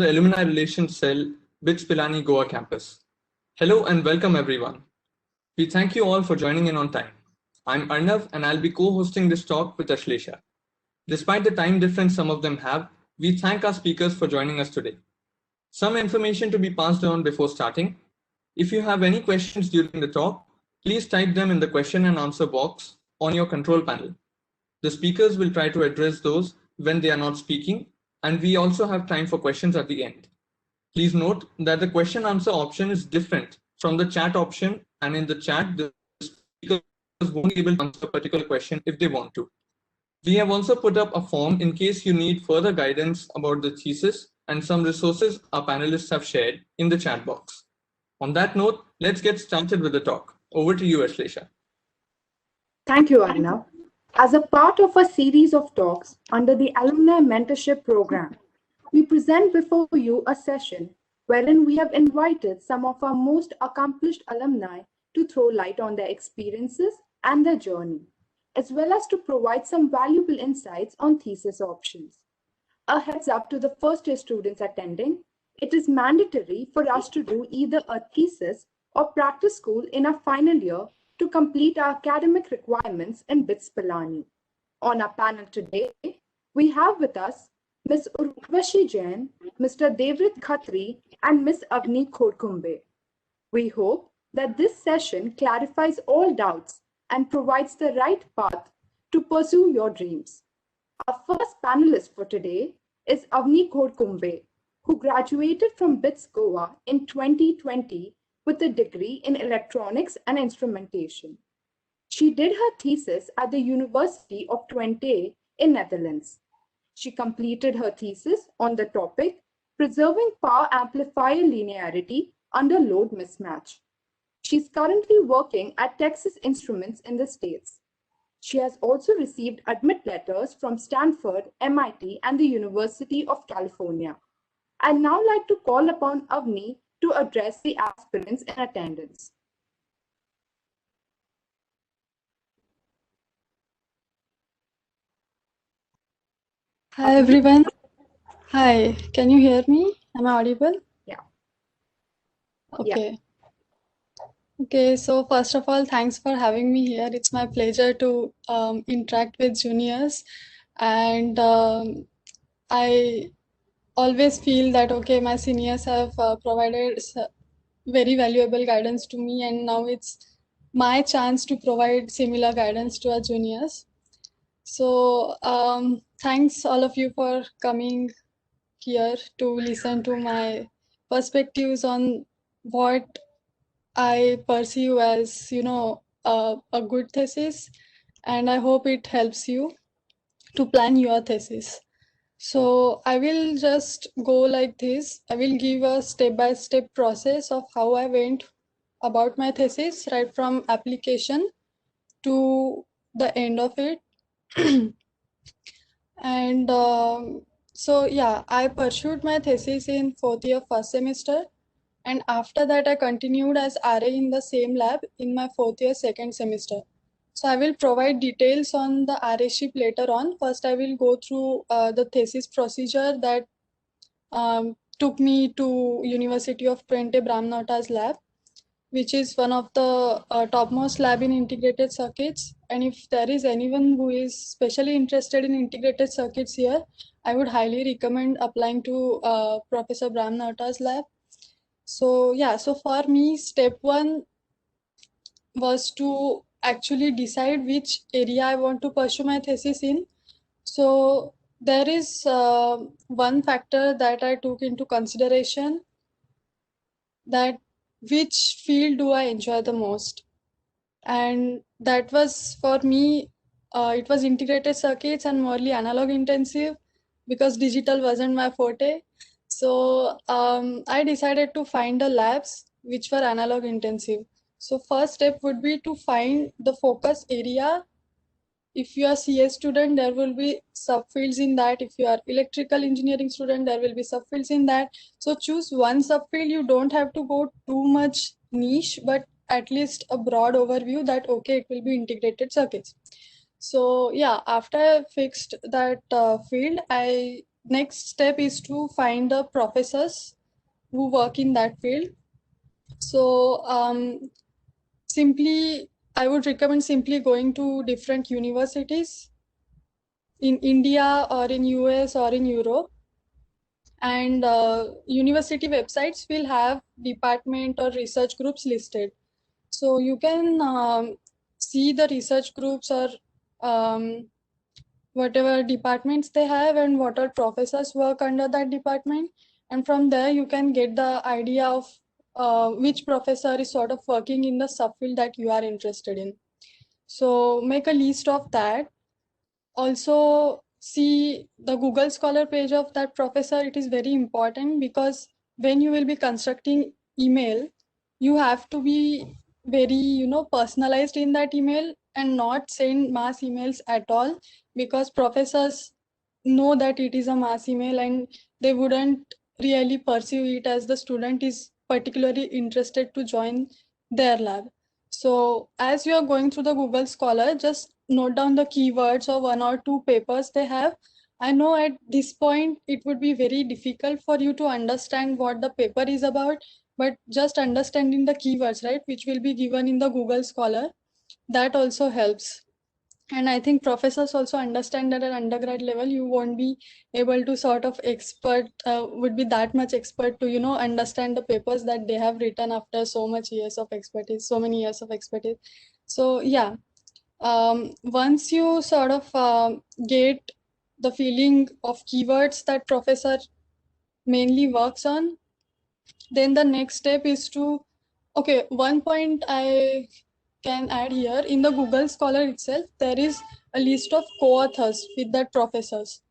the Alumni Relations Cell, BITS Pilani Goa campus. Hello and welcome everyone. We thank you all for joining in on time. I'm Arnav and I'll be co-hosting this talk with Ashlesha. Despite the time difference some of them have, we thank our speakers for joining us today. Some information to be passed on before starting. If you have any questions during the talk, please type them in the question and answer box on your control panel. The speakers will try to address those when they are not speaking, and we also have time for questions at the end. Please note that the question answer option is different from the chat option, and in the chat, the speakers won't be able to answer a particular question if they want to. We have also put up a form in case you need further guidance about the thesis and some resources our panelists have shared in the chat box. On that note, let's get started with the talk. Over to you, Ashlesha. Thank you, Arnav. As a part of a series of talks under the Alumni Mentorship Program, we present before you a session wherein we have invited some of our most accomplished alumni to throw light on their experiences and their journey, as well as to provide some valuable insights on thesis options. A heads up to the first year students attending, it is mandatory for us to do either a thesis or practice school in our final year to complete our academic requirements in BITS Pilani. On our panel today, we have with us Ms. Urvashi Jain, Mr. Devrit Khatri, and Ms. Avni Khodkumbe. We hope that this session clarifies all doubts and provides the right path to pursue your dreams. Our first panelist for today is Avni Khodkumbe, who graduated from BITS Goa in 2020 with a degree in electronics and instrumentation. She did her thesis at the University of Twente in Netherlands. She completed her thesis on the topic Preserving Power Amplifier Linearity under Load Mismatch. She's currently working at Texas Instruments in the States. She has also received admit letters from Stanford, MIT, and the University of California. I'd now like to call upon Avni to address the aspirants in attendance. Hi everyone. Hi, can you hear me? Am I audible? Yeah. Okay. Okay, so first of all, thanks for having me here. It's my pleasure to interact with juniors, and I always feel that okay, my seniors have provided very valuable guidance to me, and now it's my chance to provide similar guidance to our juniors. So thanks all of you for coming here to listen to my perspectives on what I perceive as, a good thesis, and I hope it helps you to plan your thesis. So I will just go like this. I will give a step-by-step process of how I went about my thesis, right from application to the end of it. And so yeah, I pursued my thesis in fourth year first semester, and after that I continued as RA in the same lab in my fourth year second semester. So I will provide details on the RA-ship later on. First I will go through the thesis procedure that took me to University of Twente Brahmanatas lab, which is one of the topmost lab in integrated circuits. And if there is anyone who is specially interested in integrated circuits here, I would highly recommend applying to Professor Brahmanatas lab. So yeah, so for me, step one was to actually decide which area I want to pursue my thesis in. So there is one factor that I took into consideration, that which field do I enjoy the most, and that was for me it was integrated circuits and morely analog intensive because digital wasn't my forte. So I decided to find the labs which were analog intensive. So first step would be to find the focus area. If you are CA student, there will be subfields in that. If you are electrical engineering student, there will be subfields in that. So choose one subfield. You don't have to go too much niche, but at least a broad overview that, okay, it will be integrated circuits. So yeah, after I fixed that field, I next step is to find the professors who work in that field. So I would recommend simply going to different universities in India or in US or in Europe. And university websites will have department or research groups listed. So you can see the research groups or whatever departments they have and what all professors work under that department. And from there, you can get the idea of which professor is sort of working in the subfield that you are interested in. So make a list of that. Also see the Google Scholar page of that professor. It is very important because when you will be constructing email, you have to be very, personalized in that email and not send mass emails at all, because professors know that it is a mass email and they wouldn't really pursue it as the student is particularly interested to join their lab. So as you are going through the Google Scholar, just note down the keywords or one or two papers they have. I know at this point it would be very difficult for you to understand what the paper is about, but just understanding the keywords, right, which will be given in the Google Scholar, that also helps. And I think professors also understand that at undergrad level, you won't be able to sort of would be that much expert to, understand the papers that they have written after so many years of expertise. So yeah, once you sort of get the feeling of keywords that professor mainly works on, then the next step is to, okay, one point I can add here, in the Google Scholar itself, there is a list of co-authors with that professors.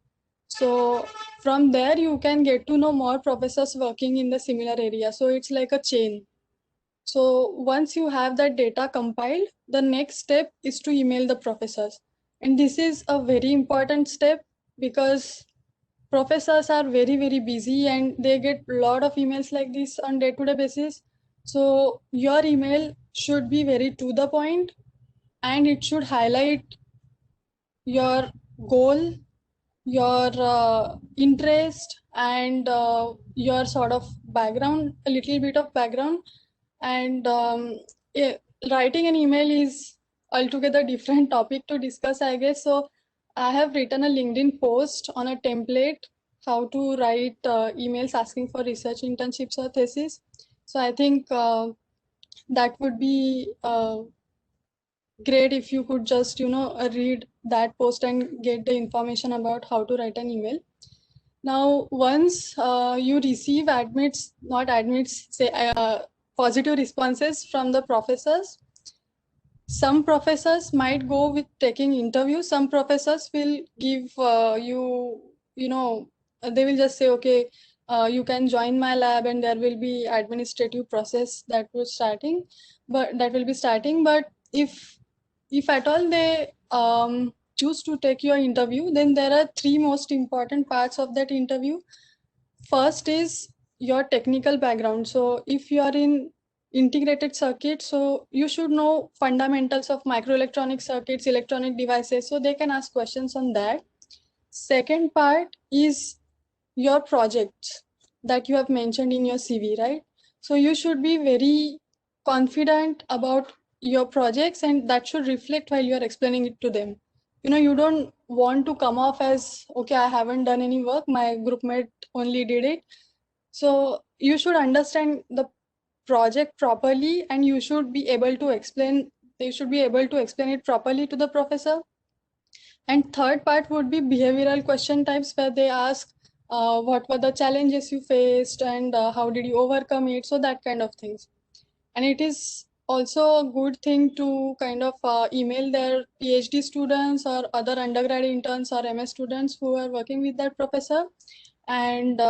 So from there, you can get to know more professors working in the similar area. So it's like a chain. So once you have that data compiled, the next step is to email the professors. And this is a very important step because professors are very, very busy and they get a lot of emails like this on day-to-day basis. So your email should be very to the point and it should highlight your goal, your interest, and your sort of background, a little bit of background. And writing an email is altogether different topic to discuss, I guess. So I have written a LinkedIn post on a template how to write emails asking for research internships or thesis. So I think that would be great if you could just read that post and get the information about how to write an email. Now once you receive positive responses from the professors, some professors might go with taking interviews. Some professors will give they will just say, okay, you can join my lab and there will be administrative process that will be starting. But if at all they choose to take your interview, then there are three most important parts of that interview. First is your technical background. So if you are in integrated circuits, so you should know fundamentals of microelectronic circuits, electronic devices, so they can ask questions on that. Second part is your projects that you have mentioned in your CV, right? So you should be very confident about your projects and that should reflect while you are explaining it to them. You don't want to come off as, okay, I haven't done any work, my group mate only did it. So you should understand the project properly and you should be able to explain it properly to the professor. And third part would be behavioral question types, where they ask what were the challenges you faced and how did you overcome it, so that kind of things. And it is also a good thing to kind of email their PhD students or other undergrad interns or MS students who are working with that professor and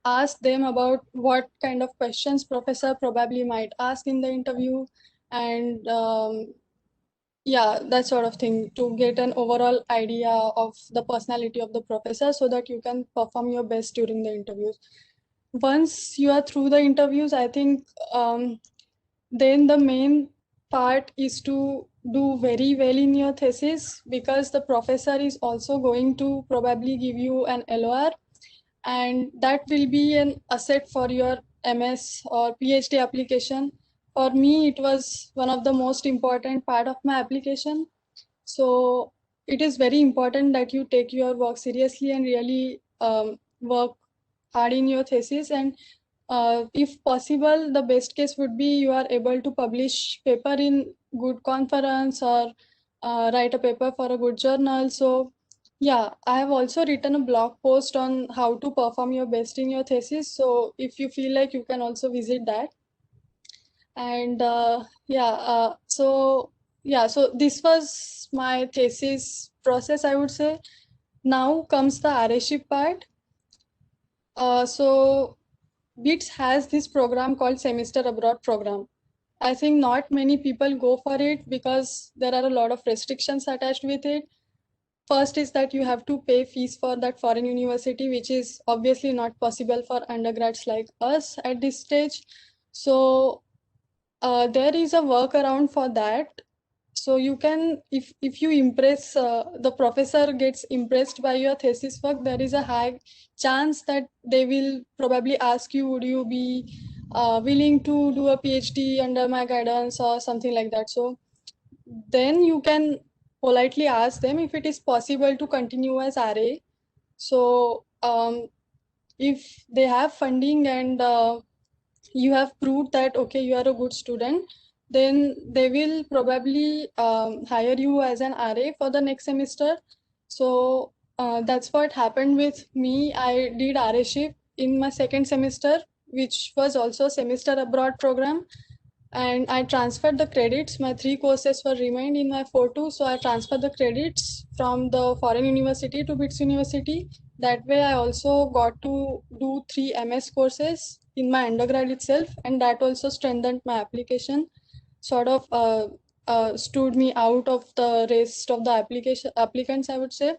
ask them about what kind of questions professor probably might ask in the interview, and yeah, that sort of thing, to get an overall idea of the personality of the professor so that you can perform your best during the interviews. Once you are through the interviews, I think then the main part is to do very well in your thesis, because the professor is also going to probably give you an LOR, and that will be an asset for your MS or PhD application. For me, it was one of the most important part of my application. So it is very important that you take your work seriously and really work hard in your thesis. And if possible, the best case would be you are able to publish paper in good conference, or write a paper for a good journal. So yeah, I have also written a blog post on how to perform your best in your thesis. So if you feel like, you can also visit that. And so this was my thesis process, I would say. Now comes the RA-ship part. So BITS has this program called Semester Abroad program. I think not many people go for it because there are a lot of restrictions attached with it. First is that you have to pay fees for that foreign university, which is obviously not possible for undergrads like us at this stage. So there is a workaround for that. So you can, if you impress, the professor gets impressed by your thesis work, there is a high chance that they will probably ask you, would you be willing to do a PhD under my guidance or something like that. So then you can politely ask them if it is possible to continue as RA. So if they have funding and you have proved that, okay, you are a good student, then they will probably hire you as an RA for the next semester. So that's what happened with me. I did RA-ship in my second semester, which was also semester abroad program. And I transferred the credits. My 3 courses were remained in my 4-2. So I transferred the credits from the foreign university to BITS University. That way I also got to do 3 MS courses in my undergrad itself. And that also strengthened my application, sort of stood me out of the rest of the applicants, I would say.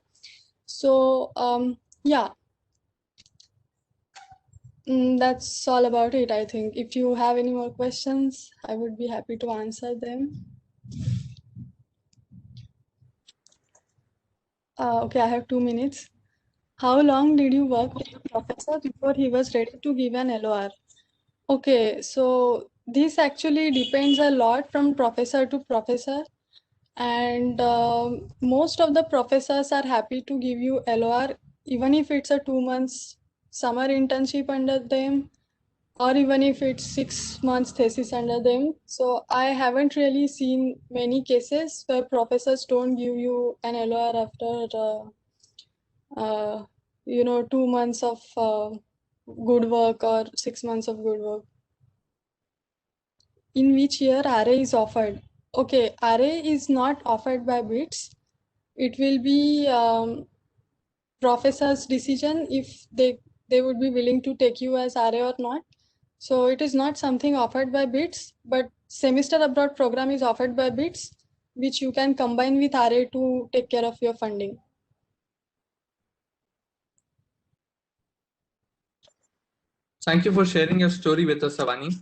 So yeah. That's all about it, I think. If you have any more questions, I would be happy to answer them. Okay, I have 2 minutes. How long did you work with the professor before he was ready to give an LOR? Okay, so this actually depends a lot from professor to professor. And most of the professors are happy to give you LOR, even if it's a 2 months summer internship under them, or even if it's 6 months thesis under them. So I haven't really seen many cases where professors don't give you an LOR after 2 months of good work or 6 months of good work. In which year RA is offered? Okay, RA is not offered by BITS. It will be professor's decision if they would be willing to take you as RA or not. So it is not something offered by BITS, but semester abroad program is offered by BITS, which you can combine with RA to take care of your funding. Thank you for sharing your story with us, Savani.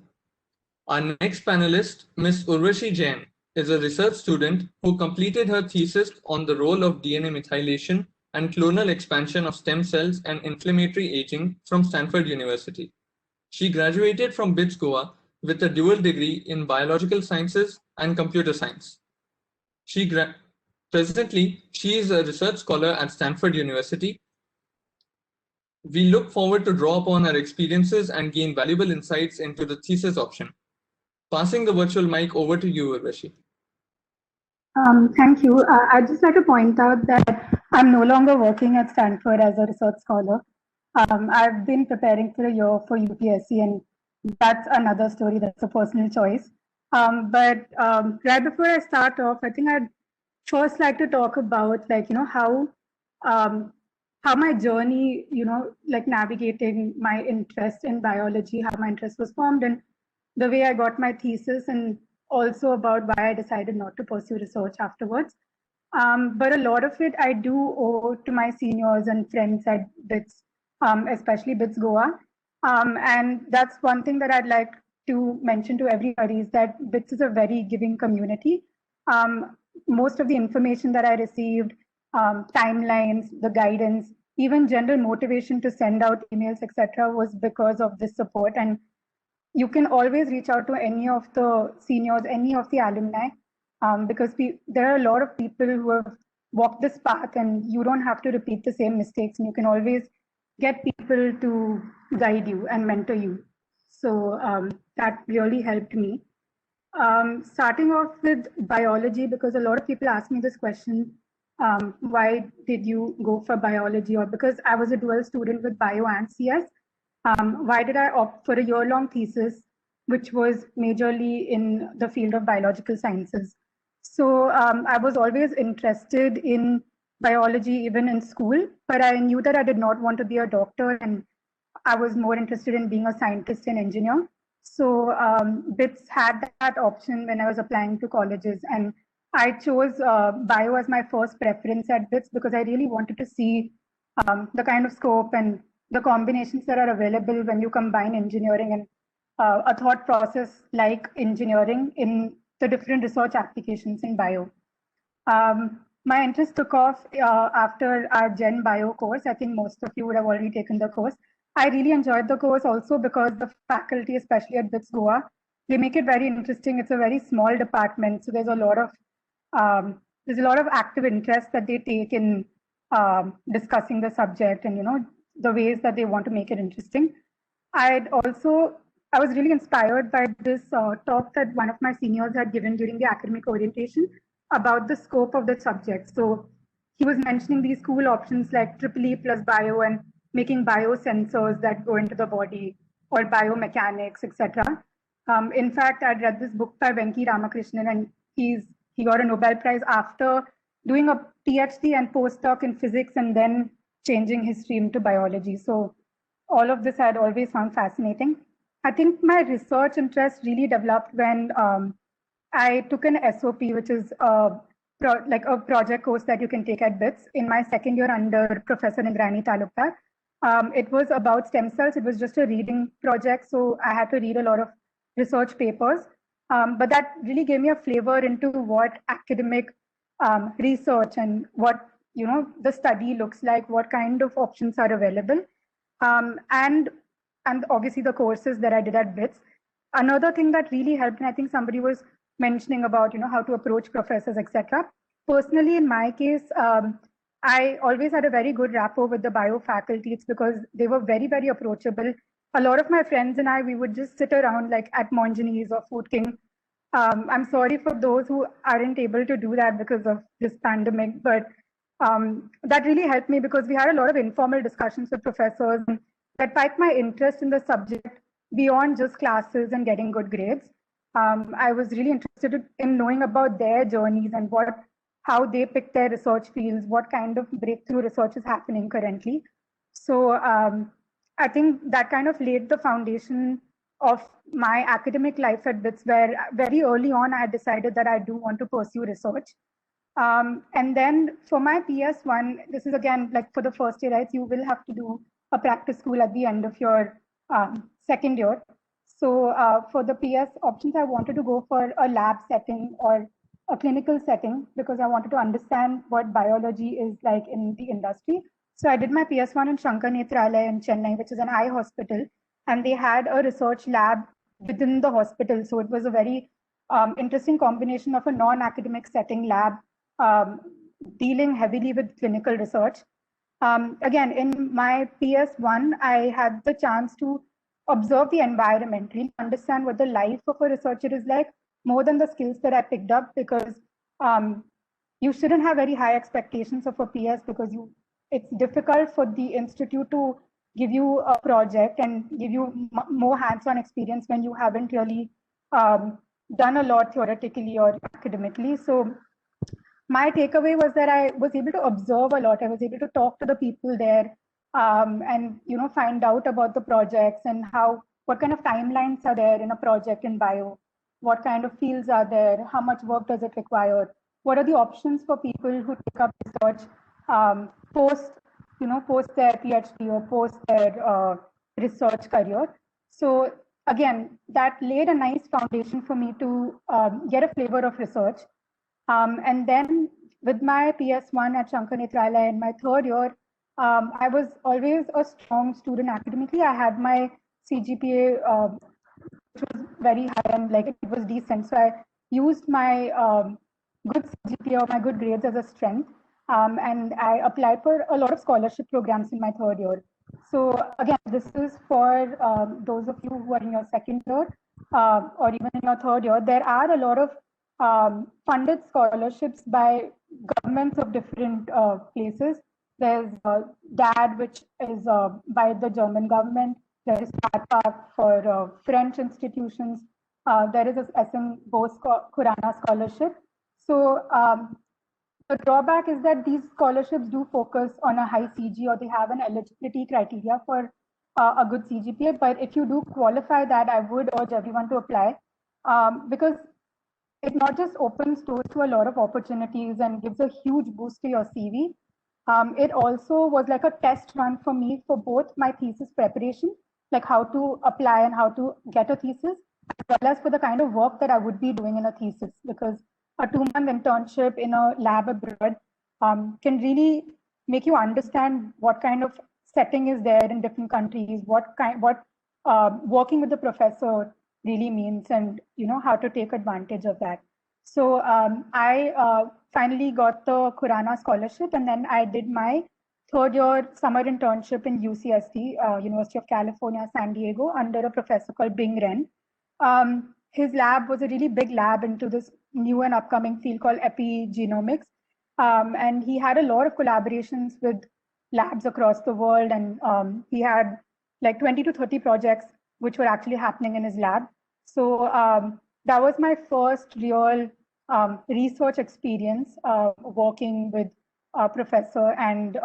Our next panelist, Ms. Urvashi Jain, is a research student who completed her thesis on the role of DNA methylation and clonal expansion of stem cells and inflammatory aging from Stanford University. She graduated from BITS Goa with a dual degree in biological sciences and computer science. Presently, she is a research scholar at Stanford University. We look forward to draw upon her experiences and gain valuable insights into the thesis option. Passing the virtual mic over to you, Urvashi. Thank you. I'd just like to point out that I'm no longer working at Stanford as a research scholar. I've been preparing for a year for UPSC, and that's another story. That's a personal choice. But right before I start off, I think I'd first like to talk about how my journey, navigating my interest in biology, how my interest was formed, and the way I got my thesis, and also about why I decided not to pursue research afterwards. But a lot of it I do owe to my seniors and friends at BITS, especially BITS Goa. And that's one thing that I'd like to mention to everybody, is that BITS is a very giving community. Most of the information that I received, timelines, the guidance, even general motivation to send out emails, etc., was because of this support. And you can always reach out to any of the seniors, any of the alumni, because there are a lot of people who have walked this path, and you don't have to repeat the same mistakes, and you can always get people to guide you and mentor you. So that really helped me. Starting off with biology, because a lot of people ask me this question, why did you go for biology? Or because I was a dual student with bio and CS, why did I opt for a year-long thesis, which was majorly in the field of biological sciences? So I was always interested in biology, even in school, but I knew that I did not want to be a doctor, and I was more interested in being a scientist and engineer. So BITS had that option when I was applying to colleges, and I chose bio as my first preference at BITS because I really wanted to see the kind of scope and the combinations that are available when you combine engineering and a thought process like engineering in the different research applications in bio. My interest took off after our Gen Bio course. I think most of you would have already taken the course. I really enjoyed the course also because the faculty, especially at BITS Goa, they make it very interesting. It's a very small department, so there's a lot of active interest that they take in discussing the subject and the ways that they want to make it interesting. I was really inspired by this talk that one of my seniors had given during the academic orientation about the scope of the subject. So he was mentioning these cool options like EEE plus bio and making biosensors that go into the body, or biomechanics, etc. In fact, I read this book by Venki Ramakrishnan, and he got a Nobel Prize after doing a PhD and postdoc in physics and then changing his stream to biology. So all of this I had always found fascinating. I think my research interest really developed when I took an SOP, which is like a project course that you can take at BITS in my second year under Professor Indrani Talukdar. It was about stem cells. It was just a reading project, so I had to read a lot of research papers. But that really gave me a flavor into what academic research and what the study looks like, what kind of options are available, and obviously the courses that I did at BITS. Another thing that really helped, and I think somebody was mentioning about how to approach professors, etc. Personally, in my case, I always had a very good rapport with the bio faculty. It's because they were very, very approachable. A lot of my friends and I, we would just sit around like at Monjani's or Food King. I'm sorry for those who aren't able to do that because of this pandemic, but that really helped me because we had a lot of informal discussions with professors that piqued my interest in the subject beyond just classes and getting good grades. I was really interested in knowing about their journeys and how they pick their research fields, what kind of breakthrough research is happening currently. So I think that kind of laid the foundation of my academic life at BITS, where very early on I had decided that I do want to pursue research. And then for my PS1, this is again like for the first year, right? You will have to do a practice school at the end of your second year. So for the PS options, I wanted to go for a lab setting or a clinical setting because I wanted to understand what biology is like in the industry. So I did my PS1 in Shankar Nethralaya in Chennai, which is an eye hospital, and they had a research lab within the hospital. So it was a very interesting combination of a non-academic setting lab dealing heavily with clinical research. Again, in my PS1, I had the chance to observe the environment, really understand what the life of a researcher is like, more than the skills that I picked up, because you shouldn't have very high expectations of a PS because it's difficult for the institute to give you a project and give you more hands-on experience when you haven't really done a lot theoretically or academically. So my takeaway was that I was able to observe a lot. I was able to talk to the people there and find out about the projects and what kind of timelines are there in a project in bio, what kind of fields are there, how much work does it require, what are the options for people who take up research post their PhD or post their research career. So again, that laid a nice foundation for me to get a flavor of research. And then with my PS1 at Shankar Nethralaya in my third year, I was always a strong student academically. I had my CGPA, which was very high and like it was decent. So I used my good CGPA or my good grades as a strength. And I applied for a lot of scholarship programs in my third year. So again, this is for those of you who are in your second year or even in your third year. There are a lot of funded scholarships by governments of different places. There's DAD, which is by the German government. There is PATPAC for French institutions. There is a SM Bose Khurana scholarship. So the drawback is that these scholarships do focus on a high CG, or they have an eligibility criteria for a good CGPA. But if you do qualify that, I would urge everyone to apply because it not just opens doors to a lot of opportunities and gives a huge boost to your CV. It also was like a test run for me for both my thesis preparation, like how to apply and how to get a thesis, as well as for the kind of work that I would be doing in a thesis, because a 2-month internship in a lab abroad can really make you understand what kind of setting is there in different countries, what working with the professor really means, and how to take advantage of that. So I finally got the Khurana scholarship, and then I did my third year summer internship in UCSD, University of California, San Diego, under a professor called Bing Ren. His lab was a really big lab into this new and upcoming field called epigenomics. And he had a lot of collaborations with labs across the world. And he had like 20 to 30 projects which were actually happening in his lab. So that was my first real research experience working with a professor and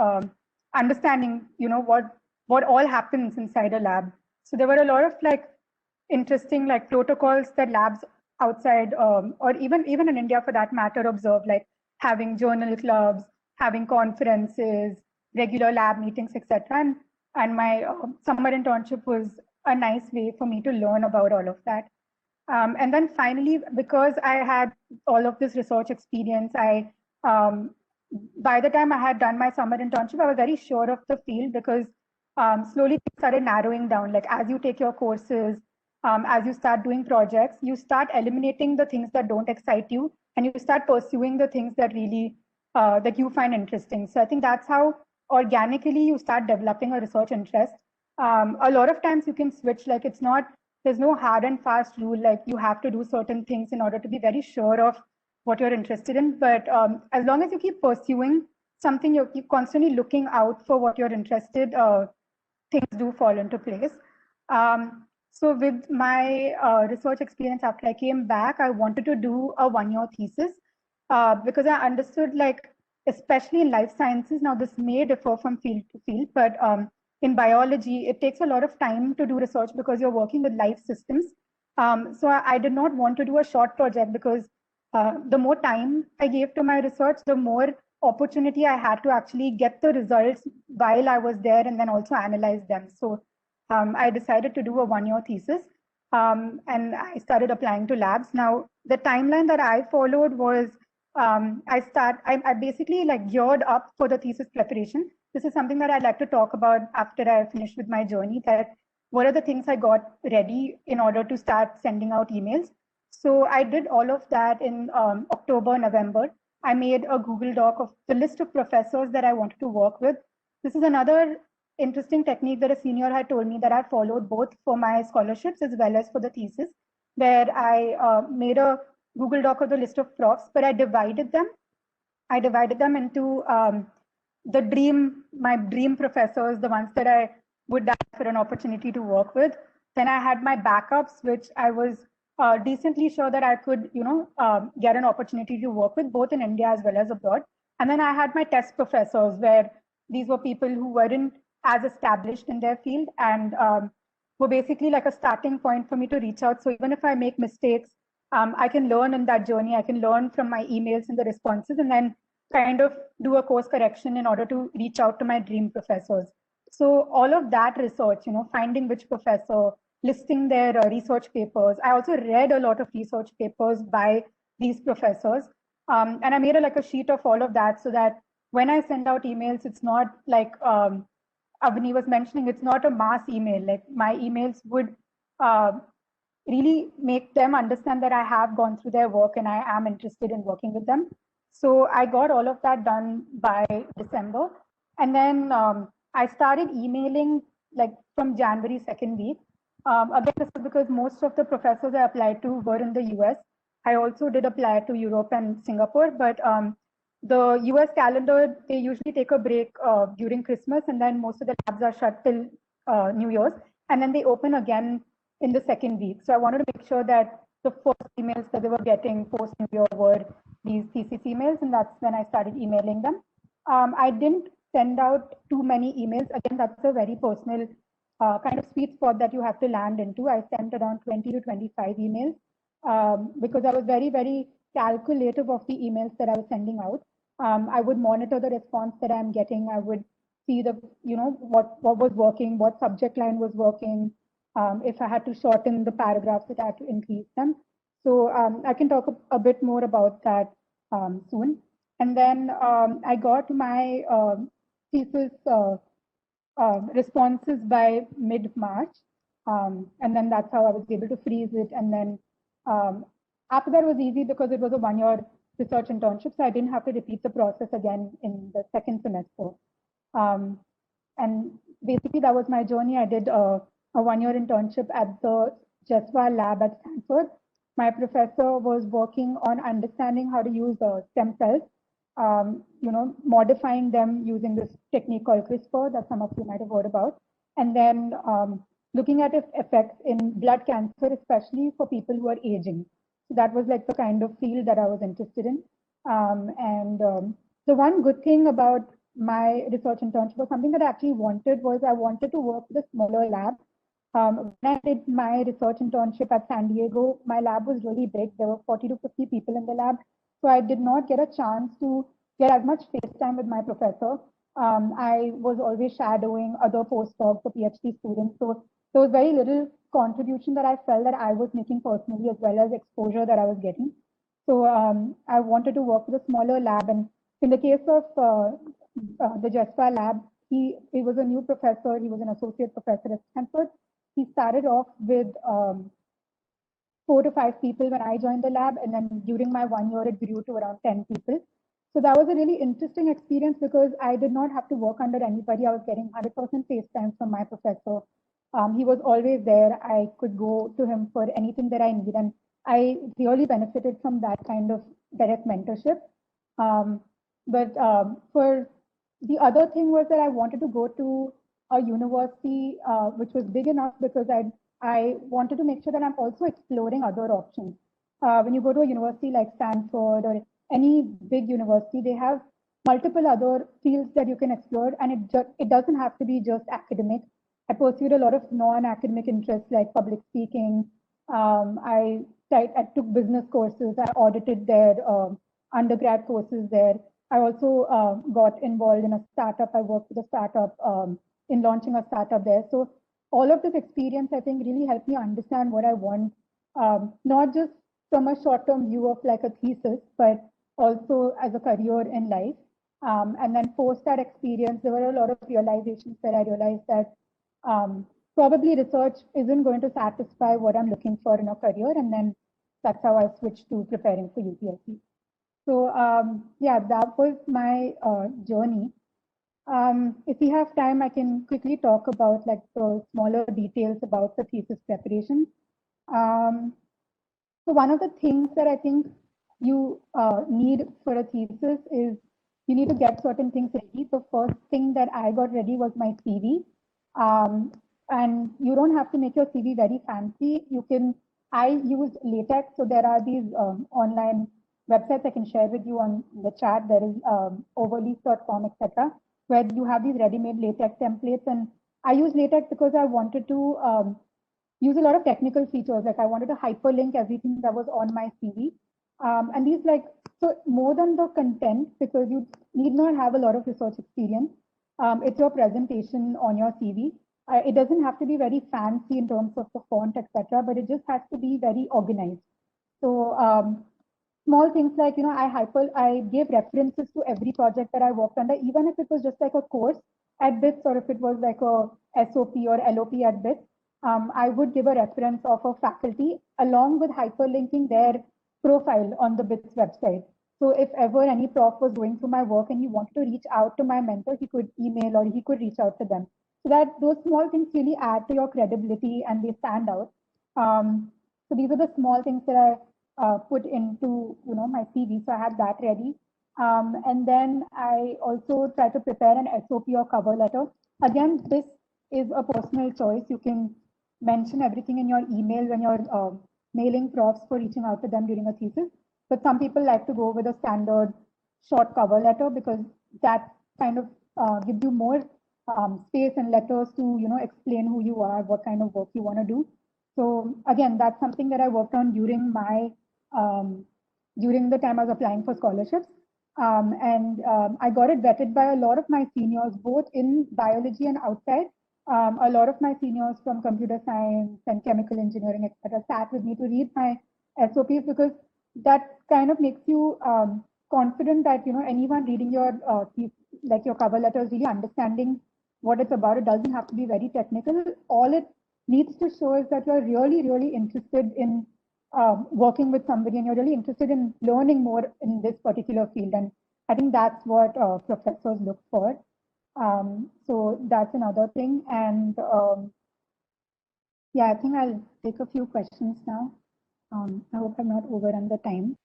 understanding, what all happens inside a lab. So there were a lot of like interesting like protocols that labs outside or even in India for that matter observe, like having journal clubs, having conferences, regular lab meetings, etc. And my summer internship was a nice way for me to learn about all of that. And then finally, because I had all of this research experience, by the time I had done my summer internship, I was very sure of the field, because slowly things started narrowing down. Like as you take your courses, as you start doing projects, you start eliminating the things that don't excite you, and you start pursuing the things that really that you find interesting. So I think that's how organically you start developing a research interest. A lot of times you can switch, like there's no hard and fast rule, like you have to do certain things in order to be very sure of what you're interested in. But as long as you keep pursuing something, you keep constantly looking out for what you're interested, things do fall into place. So with my research experience, after I came back, I wanted to do a 1-year thesis because I understood, like, especially in life sciences, now this may differ from field to field, but in biology, it takes a lot of time to do research because you're working with life systems. So I did not want to do a short project, because the more time I gave to my research, the more opportunity I had to actually get the results while I was there and then also analyze them. So I decided to do a 1-year thesis, and I started applying to labs. Now, the timeline that I followed was I basically like geared up for the thesis preparation. This is something that I'd like to talk about after I finish with my journey, that what are the things I got ready in order to start sending out emails. So I did all of that in October, November. I made a Google Doc of the list of professors that I wanted to work with. This is another interesting technique that a senior had told me that I followed both for my scholarships as well as for the thesis, where I made a Google Doc of the list of profs, but I divided them. I divided them into my dream professors, the ones that I would die for an opportunity to work with. Then I had my backups, which I was decently sure that I could, get an opportunity to work with, both in India as well as abroad. And then I had my test professors, where these were people who weren't as established in their field and were basically like a starting point for me to reach out. So even if I make mistakes, I can learn in that journey. I can learn from my emails and the responses, and then kind of do a course correction in order to reach out to my dream professors. So all of that research, finding which professor, listing their research papers. I also read a lot of research papers by these professors. And I made like a sheet of all of that so that when I send out emails, it's not like Avani was mentioning, it's not a mass email. Like my emails would really make them understand that I have gone through their work and I am interested in working with them. So I got all of that done by December. And then I started emailing like from January second week. Again, this is because most of the professors I applied to were in the US. I also did apply to Europe and Singapore, but the US calendar, they usually take a break during Christmas, and then most of the labs are shut till New Year's, and then they open again in the second week. So I wanted to make sure that the first emails that they were getting post New Year were these thesis emails, and that's when I started emailing them. I didn't send out too many emails. Again, that's a very personal kind of sweet spot that you have to land into. I sent around 20 to 25 emails because I was very, very calculative of the emails that I was sending out. I would monitor the response that I'm getting. I would see the, what was working, what subject line was working. If I had to shorten the paragraphs, if I had to increase them. So I can talk a bit more about that soon. And then I got my thesis responses by mid-March. And then that's how I was able to freeze it. And then after that was easy because it was a one-year research internship, so I didn't have to repeat the process again in the second semester. And basically that was my journey. I did a one-year internship at the Jeswa lab at Stanford. My professor was working on understanding how to use stem cells, modifying them using this technique called CRISPR that some of you might have heard about. And then looking at its effects in blood cancer, especially for people who are aging. So that was like the kind of field that I was interested in. The one good thing about my research internship was something that I actually wanted was I wanted to work with a smaller lab. When I did my research internship at San Diego, my lab was really big. There were 40 to 50 people in the lab. So I did not get a chance to get as much face time with my professor. I was always shadowing other postdocs or PhD students. So there was very little contribution that I felt that I was making personally, as well as exposure that I was getting. So I wanted to work with a smaller lab. And in the case of the Jeswa lab, he was a new professor. He was an associate professor at Stanford. He started off with 4 to 5 people when I joined the lab. And then during my 1 year, it grew to around 10 people. So that was a really interesting experience because I did not have to work under anybody. I was getting 100% face time from my professor. He was always there. I could go to him for anything that I need. And I really benefited from that kind of direct mentorship. For the other thing was that I wanted to go to a university which was big enough because I wanted to make sure that I'm also exploring other options. When you go to a university like Stanford or any big university, they have multiple other fields that you can explore, and it doesn't have to be just academic. I pursued a lot of non-academic interests like public speaking. I took business courses. I audited their undergrad courses there. I also got involved in a startup. I worked with a startup in launching a startup there. So all of this experience, I think, really helped me understand what I want, not just from a short-term view of like a thesis, but also as a career in life. And then post that experience, there were a lot of realizations that I realized that probably research isn't going to satisfy what I'm looking for in a career. And then that's how I switched to preparing for UPSC. So yeah, that was my journey. If we have time, I can quickly talk about like the smaller details about the thesis preparation. So one of the things that I think you need for a thesis is you need to get certain things ready. The first thing that I got ready was my CV. And you don't have to make your CV very fancy. I used LaTeX. So there are these online websites I can share with you on the chat. There is overleaf.com, etc., where you have these ready-made LaTeX templates. And I use LaTeX because I wanted to use a lot of technical features. Like I wanted to hyperlink everything that was on my CV. And these so more than the content, because you need not have a lot of research experience, it's your presentation on your CV. It doesn't have to be very fancy in terms of the font, etc., but it just has to be very organized. So small things like, I gave references to every project that I worked under, even if it was just like a course at BITS, or if it was like a SOP or LOP at BITS. I would give a reference of a faculty along with hyperlinking their profile on the BITS website. So if ever any prof was going through my work and he wanted to reach out to my mentor, he could email or he could reach out to them. So that those small things really add to your credibility and they stand out. So these are the small things that I put into my CV. So I had that ready. And then I also try to prepare an SOP or cover letter. Again, this is a personal choice. You can mention everything in your email when you're mailing profs for reaching out to them during a thesis. But some people like to go with a standard short cover letter because that kind of gives you more space and letters to explain who you are, what kind of work you want to do. So again, that's something that I worked on during my during the time I was applying for scholarships. I got it vetted by a lot of my seniors, both in biology and outside. A lot of my seniors from computer science and chemical engineering, etc., sat with me to read my SOPs because that kind of makes you confident that anyone reading your like your cover letter is really understanding what it's about. It doesn't have to be very technical. All it needs to show is that you're really, really interested in working with somebody and you're really interested in learning more in this particular field. And I think that's what professors look for. So that's another thing. And yeah, I think I'll take a few questions now. I hope I'm not overrun the time.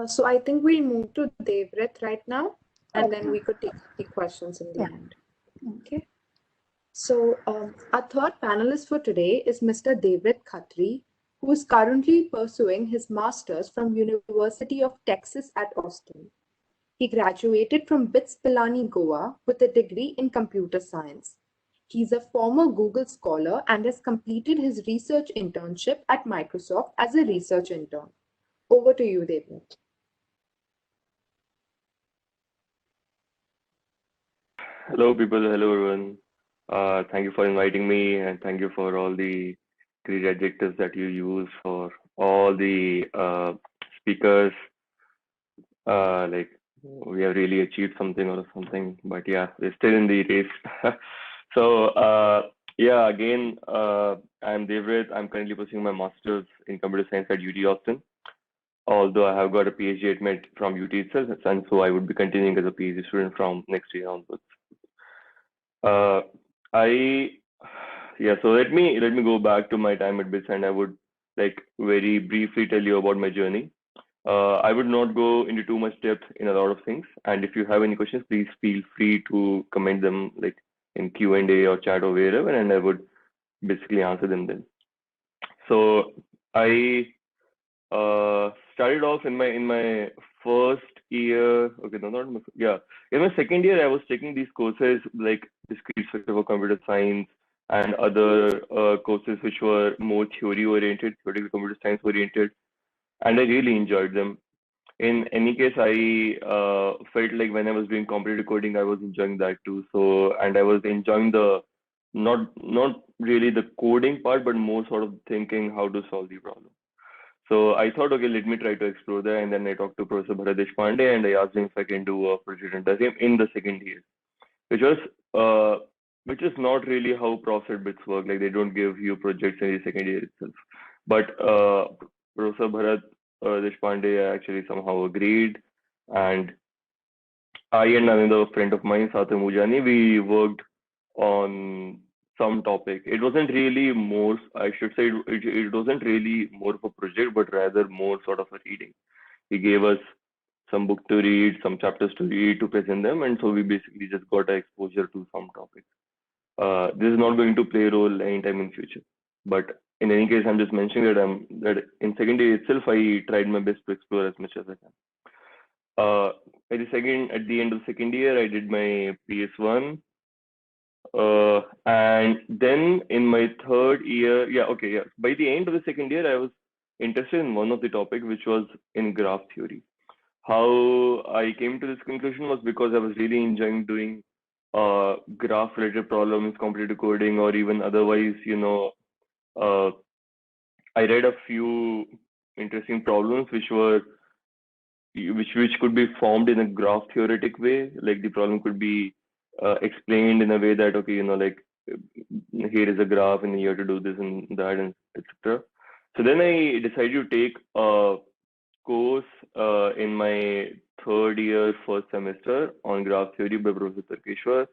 So I think we'll move to Devrit right now, and then we could take the questions in the end. Okay. So our third panelist for today is Mr. Devrit Khatri, who is currently pursuing his master's from University of Texas at Austin. He graduated from BITS Pilani, Goa with a degree in computer science. He's a former Google scholar and has completed his research internship at Microsoft as a research intern. Over to you, Devrit. Hello, people. Hello, everyone. Thank you for inviting me, and thank you for all the great adjectives that you use for all the speakers. Like we have really achieved something or something, but yeah, we're still in the race. So yeah, again, I'm Devrit. I'm currently pursuing my master's in computer science at UT Austin. Although I have got a PhD at Met from UT itself, and so I would be continuing as a PhD student from next year onwards. So let me go back to my time at BITS, and I would like very briefly tell you about my journey. I would not go into too much depth in a lot of things, and if you have any questions, please feel free to comment them like in Q&A or chat or wherever, and I would basically answer them then. So I started off in my first year. Okay, no, not my, yeah. In my second year, I was taking these courses like discrete structure for computer science and other courses which were more theory oriented, theoretical computer science oriented, and I really enjoyed them. In any case, I felt like when I was doing competitive coding, I was enjoying that too. So, and I was enjoying the not really the coding part, but more sort of thinking how to solve the problem. So I thought, okay, let me try to explore that. And then I talked to Professor Bharat Deshpande and I asked him if I can do a project under him in the second year, which is not really how profs at BITS work. Like they don't give you projects in the second year itself. But Professor Bharat Deshpande actually somehow agreed. And I and another friend of mine, Sathar Mujani, we worked on some topic. It wasn't really more, I should say, it wasn't really more of a project, but rather more sort of a reading. He gave us some book to read, some chapters to read, to present them, and so we basically just got exposure to some topics. This is not going to play a role anytime in future, but in any case, I'm just mentioning that in second year itself, I tried my best to explore as much as I can. At the end of second year, I did my PS1. And then in my third year, by the end of the second year, I was interested in one of the topic, which was in graph theory. How I came to this conclusion was because I was really enjoying doing graph related problems, competitive coding, or even otherwise, I read a few interesting problems which were which could be formed in a graph theoretic way. Like the problem could be explained in a way that, okay, like here is a graph and you have to do this and that and etc. So then I decided to take a course in my third year, first semester on graph theory by Professor Tarkeshwar.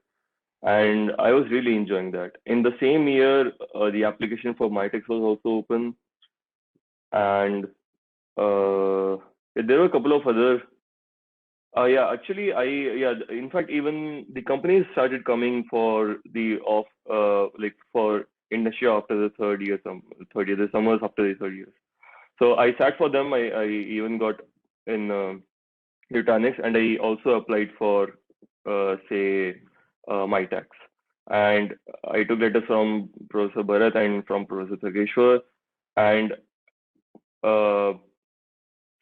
And I was really enjoying that. In the same year, the application for MITEX was also open. And there were a couple of other yeah, actually, in fact, even the companies started coming for the like for industry after the the summers after the third years. So I sat for them. I even got in Nutanix, and I also applied for, say, MITEX. And I took letters from Professor Bharat and from Professor Thageshwar. And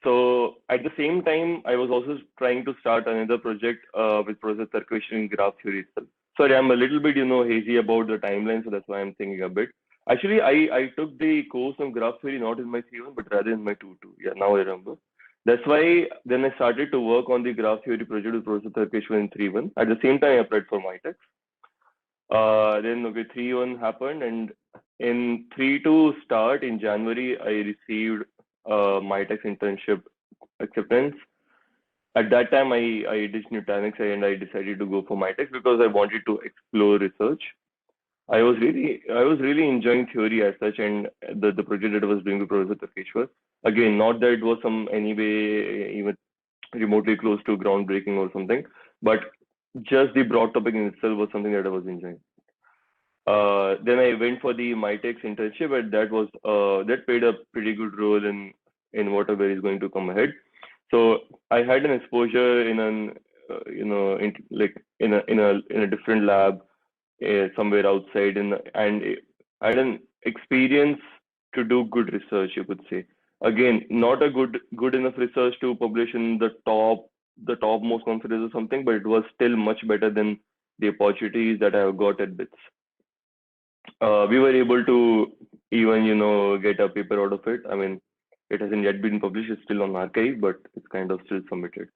so at the same time, I was also trying to start another project with Professor Tarkeshwar in graph theory itself. Sorry, I'm a little bit, hazy about the timeline, so that's why I'm thinking a bit. Actually, I took the course on graph theory not in my 3-1, but rather in my 2-2. Yeah, now I remember. That's why then I started to work on the graph theory project with Professor Tarkeshwar in 3-1. At the same time, I applied for MITEX. Then, okay, 3-1 happened, and in 3-2 start in January, I received MITEX internship acceptance. At that time, I did Nutanix and I decided to go for MITEX because I wanted to explore research. I was really enjoying theory as such, and the project that I was doing with Professor Tarkeshwar. Again, not that it was anyway even remotely close to groundbreaking or something, but just the broad topic in itself was something that I was enjoying. Then I went for the MITEX internship, and that played a pretty good role in whatever is going to come ahead. So I had an exposure in a different lab somewhere outside, and I had an experience to do good research, you could say. Again, not a good enough research to publish in the topmost conference or something, but it was still much better than the opportunities that I have got at BITS. We were able to even get a paper out of it. I mean, it hasn't yet been published; it's still on archive, but it's kind of still submitted.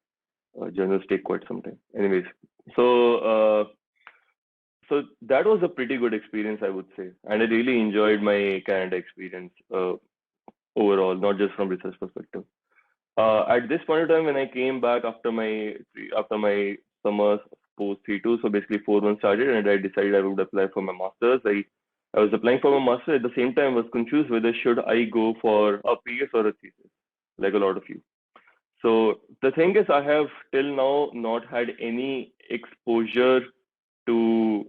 Journals take quite some time. Anyways, so that was a pretty good experience, I would say, and I really enjoyed my Canada experience overall, not just from research perspective. At this point in time, when I came back after my summer post 3-2, so basically 4 months started, and I decided I would apply for my masters. I was applying for my master. At the same time, I was confused whether should I go for a PS or a thesis, like a lot of you. So the thing is, I have till now not had any exposure to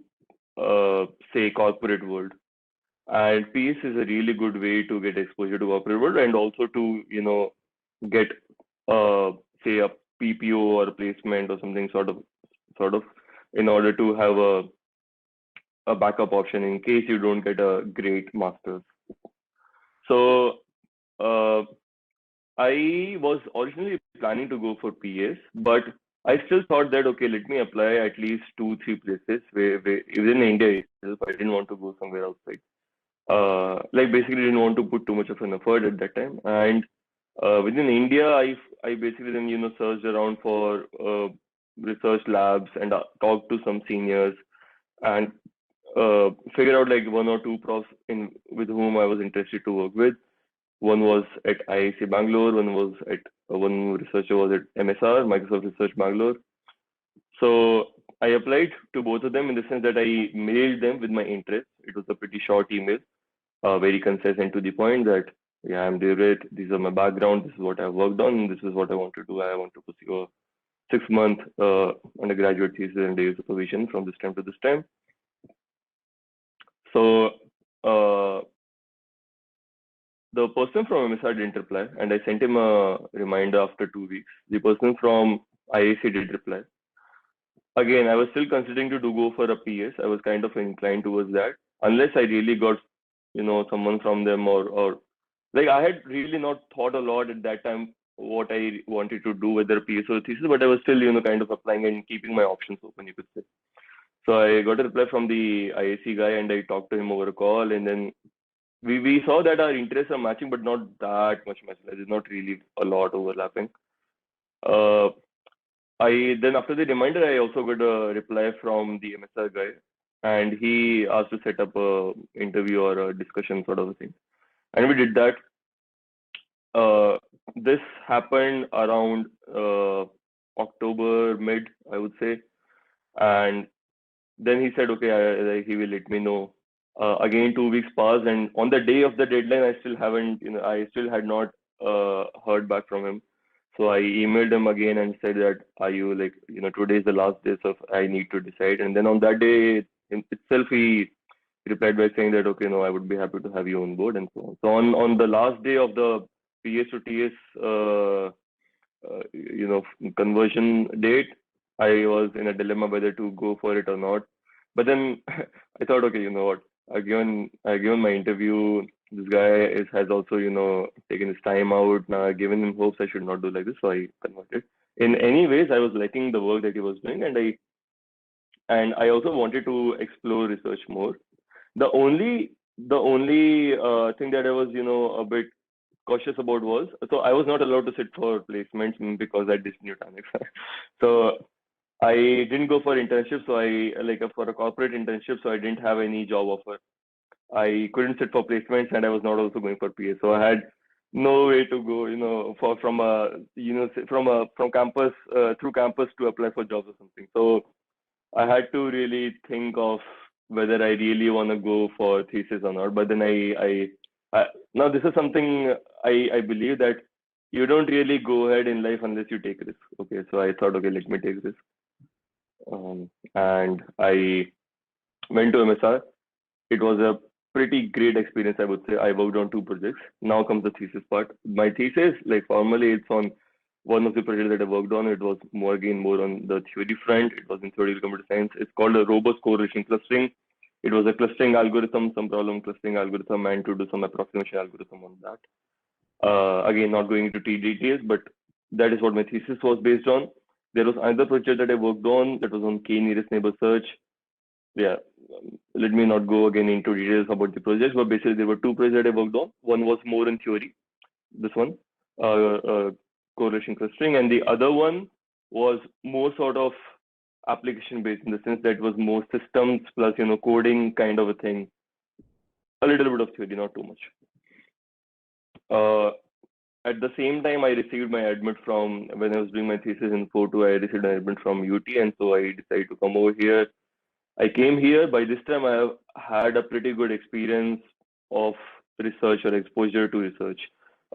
say corporate world, and PS is a really good way to get exposure to corporate world, and also to get say a PPO or a placement or something sort of in order to have a backup option in case you don't get a great master's. So I was originally planning to go for PS, but I still thought that, okay, let me apply at least 2-3 places where within India itself. I didn't want to go somewhere outside. Like basically didn't want to put too much of an effort at that time. And within India, I basically then searched around for research labs and talked to some seniors and figured out like 1 or 2 profs with whom I was interested to work with. One was at IISc Bangalore, one researcher was at MSR, Microsoft Research Bangalore. So I applied to both of them in the sense that I mailed them with my interest. It was a pretty short email, very concise and to the point that, yeah, I'm Devrit, these are my background, this is what I've worked on, this is what I want to do. I want to pursue a 6-month undergraduate thesis and day supervision from this time to this time. So the person from MSR didn't reply, and I sent him a reminder after 2 weeks. The person from IISc did reply. Again, I was still considering to go for a PS. I was kind of inclined towards that, unless I really got, someone from them or like I had really not thought a lot at that time what I wanted to do, whether a PS or a thesis, but I was still, kind of applying and keeping my options open, you could say. So I got a reply from the IISc guy, and I talked to him over a call, and then we saw that our interests are matching, but not that much matching. There's not really a lot overlapping. Then after the reminder, I also got a reply from the MSR guy, and he asked to set up a interview or a discussion sort of a thing, and we did that. This happened around October mid, I would say, and then he said, okay, he will let me know. Again, 2 weeks passed, and on the day of the deadline, I still had not heard back from him. So I emailed him again and said that, are you today is the last day, so I need to decide. And then on that day in itself, he replied by saying that, okay, no, I would be happy to have you on board and so on. So on the last day of the PS to TS, conversion date, I was in a dilemma whether to go for it or not. But then I thought, okay, you know what? I've given my interview. This guy has also, taken his time out. Now I've given him hopes. I should not do like this, so I converted. In any ways, I was liking the work that he was doing, and I also wanted to explore research more. The only thing that I was, a bit cautious about was, so I was not allowed to sit for placements because I discontinued Annex. So I didn't go for internship, so for a corporate internship, so I didn't have any job offer. I couldn't sit for placements, and I was not also going for PA. So I had no way to go, from campus through campus to apply for jobs or something. So I had to really think of whether I really want to go for thesis or not. But then I now this is something I believe that you don't really go ahead in life unless you take risks. Okay, so I thought, okay, let me take this. And I went to MSR. It was a pretty great experience, I would say. I worked on 2 projects. Now comes the thesis part. My thesis, formally, it's on one of the projects that I worked on. It was more on the theory front. It was in theoretical computer science. It's called a robust correlation clustering. It was a clustering algorithm, some problem clustering algorithm, and to do some approximation algorithm on that. Again, not going into details, but that is what my thesis was based on. There was another project that I worked on that was on k-nearest neighbor search. Yeah, let me not go again into details about the projects, but basically there were 2 projects that I worked on. One was more in theory, this one, correlation clustering, and the other one was more sort of application based, in the sense that it was more systems plus coding kind of a thing. A little bit of theory, not too much. At the same time, I received my admit from, when I was doing my thesis in 4.2, I received an admit from UT, and so I decided to come over here. I came here. By this time, I have had a pretty good experience of research or exposure to research,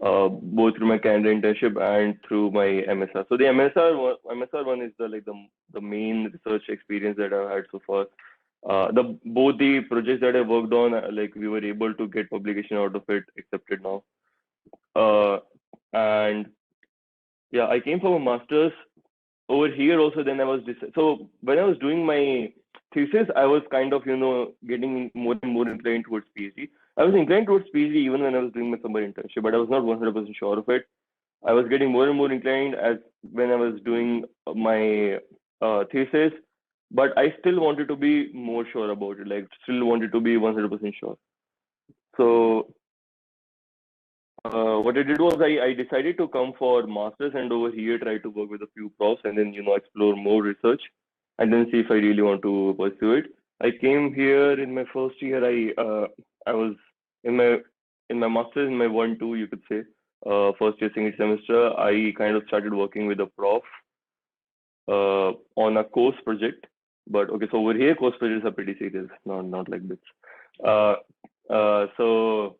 both through my Canada internship and through my MSR. So the MSR one is the main research experience that I've had so far. Both the projects that I worked on, we were able to get publication out of it, accepted now. And yeah, I came from a master's over here also. Then so when I was doing my thesis, I was kind of getting more and more inclined towards PhD. I was inclined towards PhD even when I was doing my summer internship, but I was not 100% sure of it. I was getting more and more inclined as when I was doing my thesis, but I still wanted to be more sure about it. Still wanted to be 100% sure. So what I did was I decided to come for masters, and over here try to work with a few profs, and then explore more research, and then see if I really want to pursue it. I came here in my first year. I was in my masters in my 1-2, you could say, first year second semester. I kind of started working with a prof on a course project. But okay, so over here course projects are pretty serious, not like this. So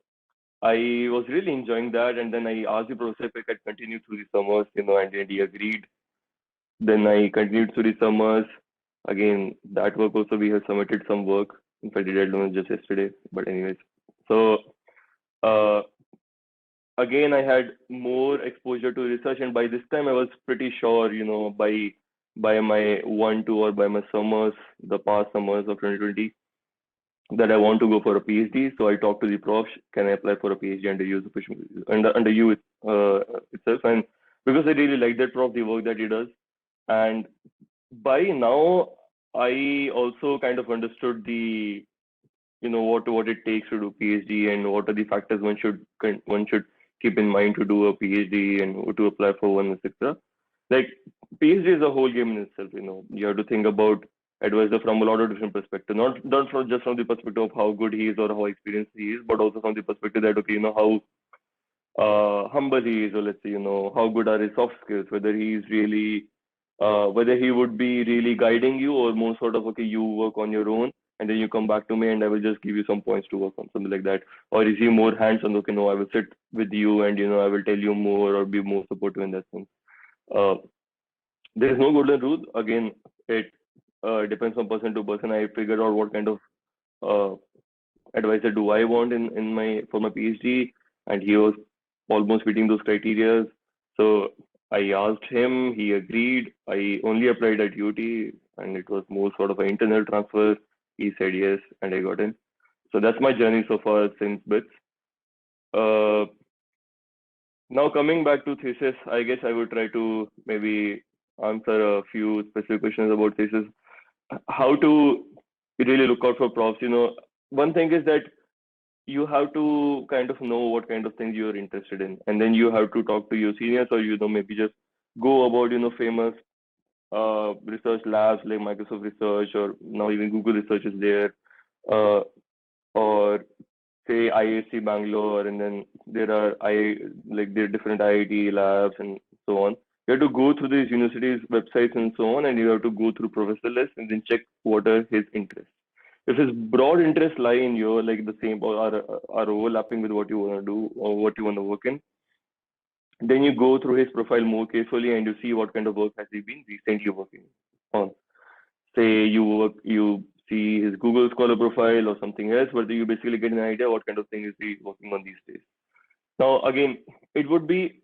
I was really enjoying that, and then I asked the professor if I could continue through the summers, and he agreed. Then I continued through the summers. Again, that work also, we have submitted some work. In fact, the deadline was just yesterday. But anyways, so again, I had more exposure to research, and by this time I was pretty sure, by my 1-2 or by my summers, the past summers of 2020, that I want to go for a PhD. So I talked to the prof, can I apply for a PhD under you itself? And because I really like that prof, the work that he does, and by now I also kind of understood the what it takes to do PhD, and what are the factors one should keep in mind to do a PhD and to apply for one, etc. like PhD is a whole game in itself. You have to think about advisor from a lot of different perspectives, not from just from the perspective of how good he is or how experienced he is, but also from the perspective that okay, how humble he is, or let's say, how good are his soft skills, whether he's really, whether he would be really guiding you, or more sort of, okay, you work on your own and then you come back to me and I will just give you some points to work on, something like that. Or is he more hands-on, okay, no, I will sit with you and, I will tell you more or be more supportive in that sense. There is no golden rule. Again, it depends on person to person. I figured out what kind of uh, advisor do I want for my PhD, and he was almost fitting those criteria. So I asked him, he agreed. I only applied at UT, and it was more sort of an internal transfer. He said yes, and I got in. So that's my journey so far since BITS. Now coming back to thesis, I guess I would try to maybe answer a few specific questions about thesis. How to really look out for profs. One thing is that you have to kind of know what kind of things you're interested in, and then you have to talk to your seniors, or maybe just go about famous research labs like Microsoft Research, or now even Google Research is there, or say IISc Bangalore, and then there are different IIT labs and so on. You have to go through these universities' websites and so on, and you have to go through professor lists and then check what are his interests. If his broad interests lie in your the same or are overlapping with what you want to do or what you want to work in, then you go through his profile more carefully and you see what kind of work has he been recently working on. Say you see his Google Scholar profile or something else, where you basically get an idea what kind of thing is he working on these days. Now, again, it would be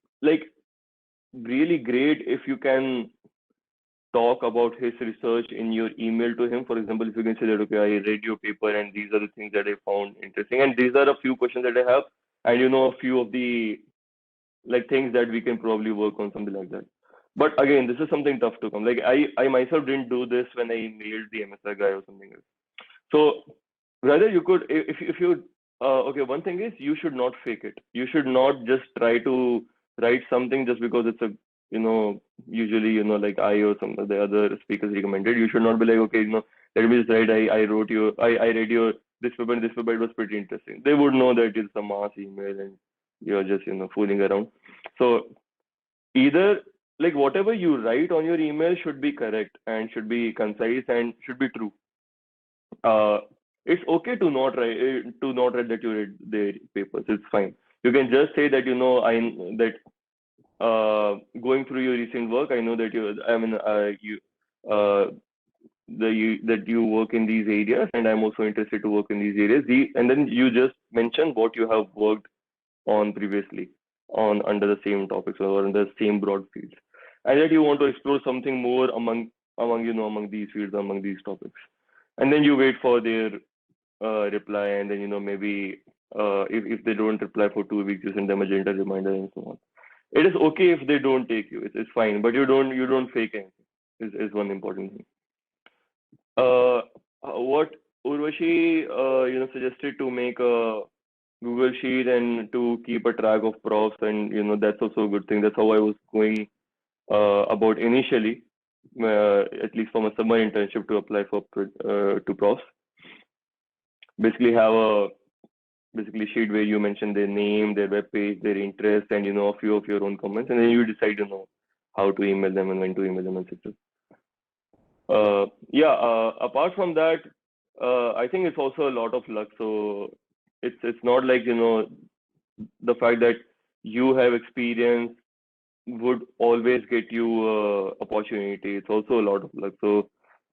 really great if you can talk about his research in your email to him. For example, if you can say that, okay, I read your paper and these are the things that I found interesting, and these are a few questions that I have, and a few of the things that we can probably work on, something like that. But again, this is something tough to come. I myself didn't do this when I mailed the MSR guy or something else. So rather you could, if you okay, one thing is you should not fake it. You should not just try to write something just because it's a usually like I or some of the other speakers recommended. You should not be like, okay, let me just write, I read your this paper and this paper, it was pretty interesting. They would know that it's a mass email and you're just fooling around. So either whatever you write on your email should be correct and should be concise and should be true. It's okay to not write that you read their papers. It's fine. You can just say that going through your recent work, I know that that you work in these areas, and I'm also interested to work in these areas. And then you just mention what you have worked on previously on under the same topics or under the same broad fields, and that you want to explore something more among these fields, among these topics, and then you wait for their reply, and then maybe if they don't reply for 2 weeks, you send them a gentle reminder and so on. It is okay if they don't take you. It's fine, but you don't fake anything. Is one important thing. What Urvashi suggested to make a Google Sheet and to keep a track of profs, and that's also a good thing. That's how I was going about initially, at least for my summer internship, to apply for to profs. Basically have a sheet where you mention their name, their web page, their interest, and a few of your own comments, and then you decide how to email them and when to email them, etc. Apart from that, I think it's also a lot of luck. So it's not like the fact that you have experience would always get you opportunity. It's also a lot of luck. So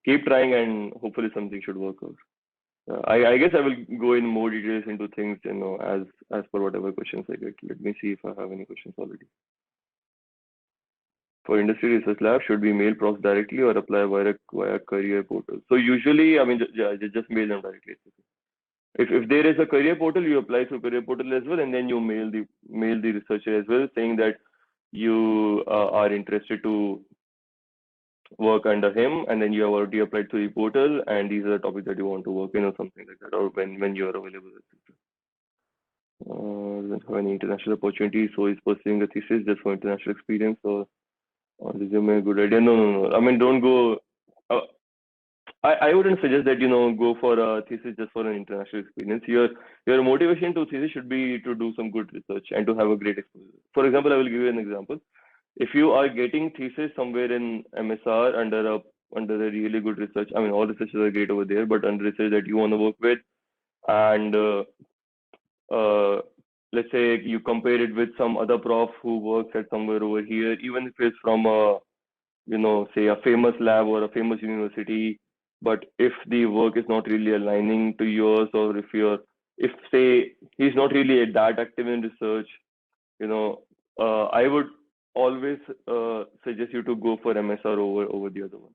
keep trying, and hopefully something should work out. I guess I will go in more details into things, as per whatever questions I get. Let me see if I have any questions already. For industry research lab, should we mail profs directly or apply via career portal? So usually, I mean, just mail them directly. If there is a career portal, you apply through career portal as well, and then you mail the researcher as well, saying that you are interested to work under him, and then you have already applied through the portal, and these are the topics that you want to work in, or something like that, or when you are available, etc. Doesn't have any international opportunities, so he's pursuing a thesis just for international experience, or Resume, good idea. No. I mean, don't go. Uh, I wouldn't suggest that go for a thesis just for an international experience. Your motivation to thesis should be to do some good research and to have a great exposure. For example, I will give you an example. If you are getting thesis somewhere in MSR under a really good research, I mean all researchers are great over there, but under research that you want to work with, and uh, let's say you compare it with some other prof who works at somewhere over here, even if it's from a say a famous lab or a famous university, but if the work is not really aligning to yours, or if say he's not really that active in research, I would always suggest you to go for MSR over the other one.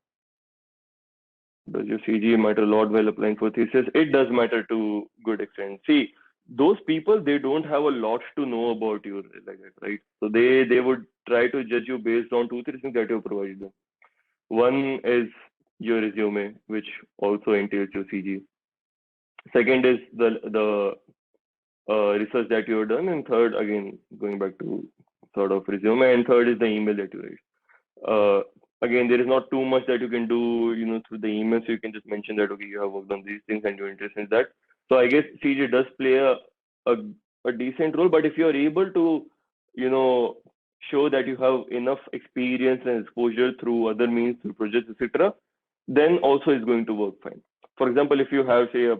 Does your CGA matter a lot while applying for thesis? It does matter to good extent. See, those people, they don't have a lot to know about you like that, right? So they would try to judge you based on two, three things that you provide them. One is your resume, which also entails your CGA. Second is the research that you have done, and third, again going back to sort of resume, and third is the email that you write. Again, there is not too much that you can do, through the email. So you can just mention that okay, you have worked on these things and you're interested in that. So I guess CGA does play a decent role, but if you are able to, show that you have enough experience and exposure through other means, through projects, etc., then also it's going to work fine. For example, if you have say a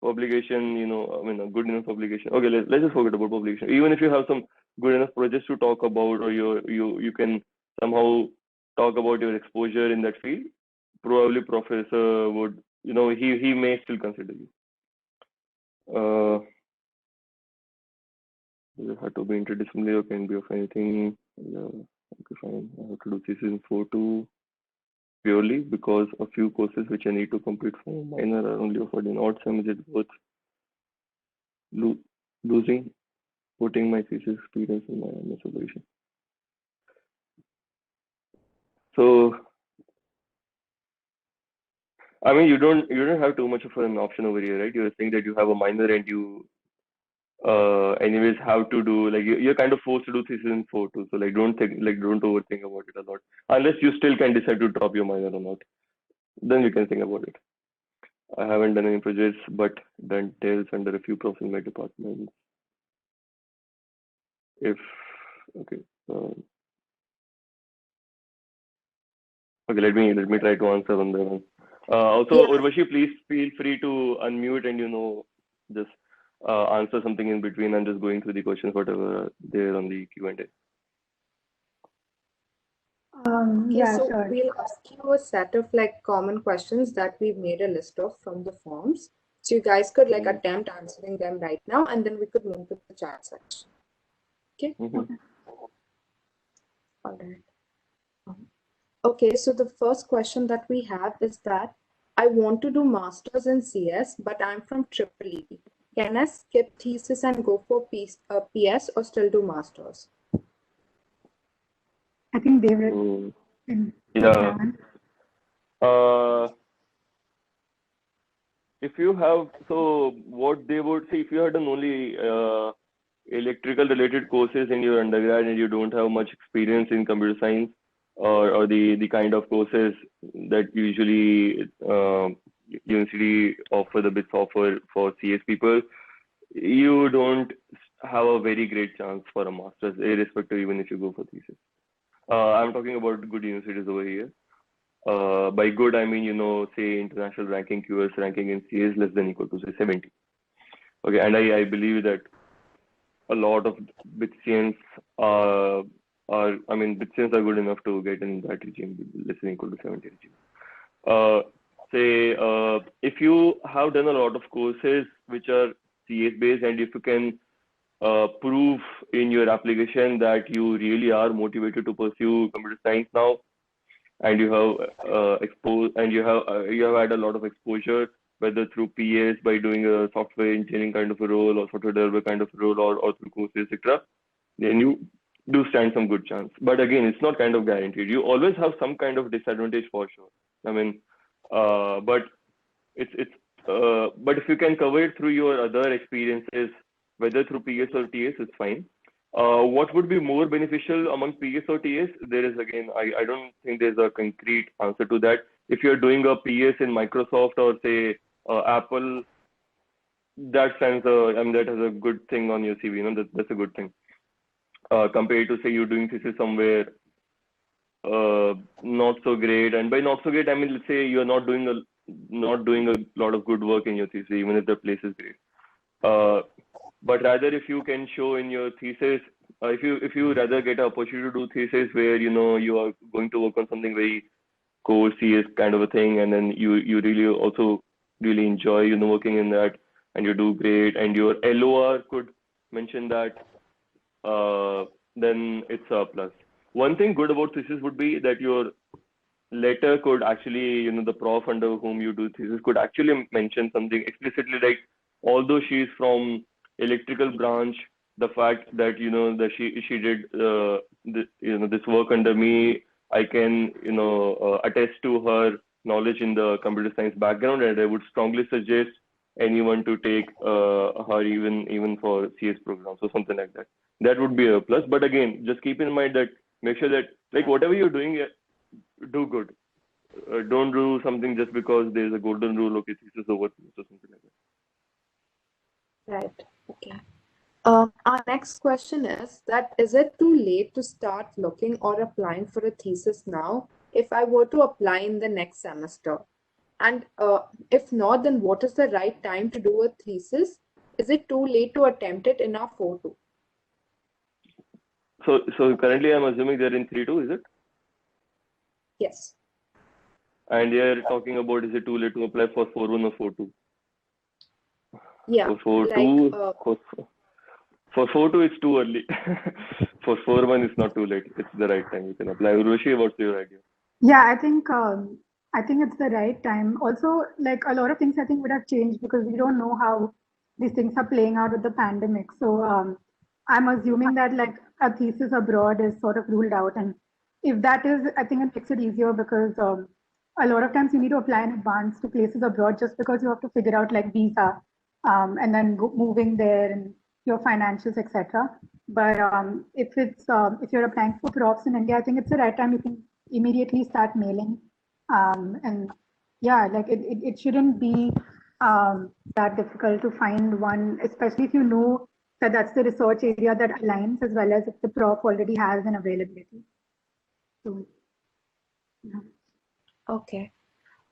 publication, I mean a good enough publication. Okay, let's just forget about publication. Even if you have some good enough projects to talk about, or you can somehow talk about your exposure in that field, probably professor would, he may still consider you. You have to be interdisciplinary or can be of anything. Yeah, okay, fine. I have to do thesis in 4.2 purely because a few courses which I need to complete for minor are only offered in odd sem. Is it worth losing, putting my thesis experience in my MS evaluation? So, I mean, you don't have too much of an option over here, right? You're saying that you have a minor and you anyways have to do, like, you're kind of forced to do thesis in 4.2. So don't overthink about it a lot. Unless you still can decide to drop your minor or not, then you can think about it. I haven't done any projects, but done tails under a few profs in my department. Okay, let me try to answer on that one. Also, Urvashi, please feel free to unmute and just answer something in between. I'm just going through the questions, whatever there on the Q&A. Yeah, so sure. we'll ask you a set of common questions that we've made a list of from the forms. So you guys could attempt answering them right now, and then we could move to the chat section. Okay. All right. Okay, so the first question that we have is that I want to do masters in CS, but I'm from EEE. Can I skip thesis and go for PS or still do masters? I think David. Yeah. If you have, so what they would say, if you had done only electrical related courses in your undergrad and you don't have much experience in computer science or the kind of courses that usually university offer, the BITS offer for CS people, you don't have a very great chance for a master's, irrespective even if you go for thesis. I'm talking about good universities over here. By good, I mean, say international ranking, QS ranking in CS less than equal to say 70. Okay, and I believe that a lot of BITSians BITSians are good enough to get in that regime, less than equal to 70 regime. If you have done a lot of courses which are CS based, and if you can prove in your application that you really are motivated to pursue computer science now, and you have you have had a lot of exposure, whether through PS by doing a software engineering kind of a role or software developer kind of a role, or through courses, etc., then you do stand some good chance. But again, it's not kind of guaranteed. You always have some kind of disadvantage for sure. I mean, but but if you can cover it through your other experiences, whether through PS or TS, it's fine. What would be more beneficial among PS or TS? There is again, I don't think there's a concrete answer to that. If you're doing a PS in Microsoft or say Apple, that stands that has a good thing on your CV. That's a good thing. Compared to say you're doing thesis somewhere not so great, and by not so great I mean, let's say you're not doing a lot of good work in your thesis, even if the place is great. But rather, if you can show in your thesis, if you rather get an opportunity to do thesis where you are going to work on something very core CS kind of a thing, and then you really also really enjoy working in that, and you do great, and your LOR could mention that, then it's a plus. One thing good about thesis would be that your letter could actually, the prof under whom you do thesis could actually mention something explicitly, like although she's from electrical branch, the fact that that she did this work under me, I can attest to her knowledge in the computer science background, and I would strongly suggest anyone to take her even for CS programs or something like that. That would be a plus. But again, just keep in mind that make sure that like whatever you're doing, do good. Don't do something just because there's a golden rule, okay, thesis over thesis or something like that. Right. Okay. Our next question is it too late to start looking or applying for a thesis now if I were to apply in the next semester? And if not, then what is the right time to do a thesis? Is it too late to attempt it in our 4.2? So currently I'm assuming they're in 3.2, is it? Yes. And you're talking about, is it too late to apply for 4.1 or 4.2? Yeah. For 4.2, for 4.2 it's too early. For 4.1 it's not too late. It's the right time. You can apply. Urvashi, what's your idea? Yeah, I think it's the right time. Also, like a lot of things I think would have changed because we don't know how these things are playing out with the pandemic. So I'm assuming that like a thesis abroad is sort of ruled out, and if that is, I think it makes it easier because a lot of times you need to apply in advance to places abroad just because you have to figure out like visa and then moving there and your financials, etc. But if you're applying for profs in India, I think it's the right time. You can immediately start mailing, and yeah, like it shouldn't be that difficult to find one, especially if you know that that's the research area that aligns, as well as if the prof already has an availability. So, yeah. Okay.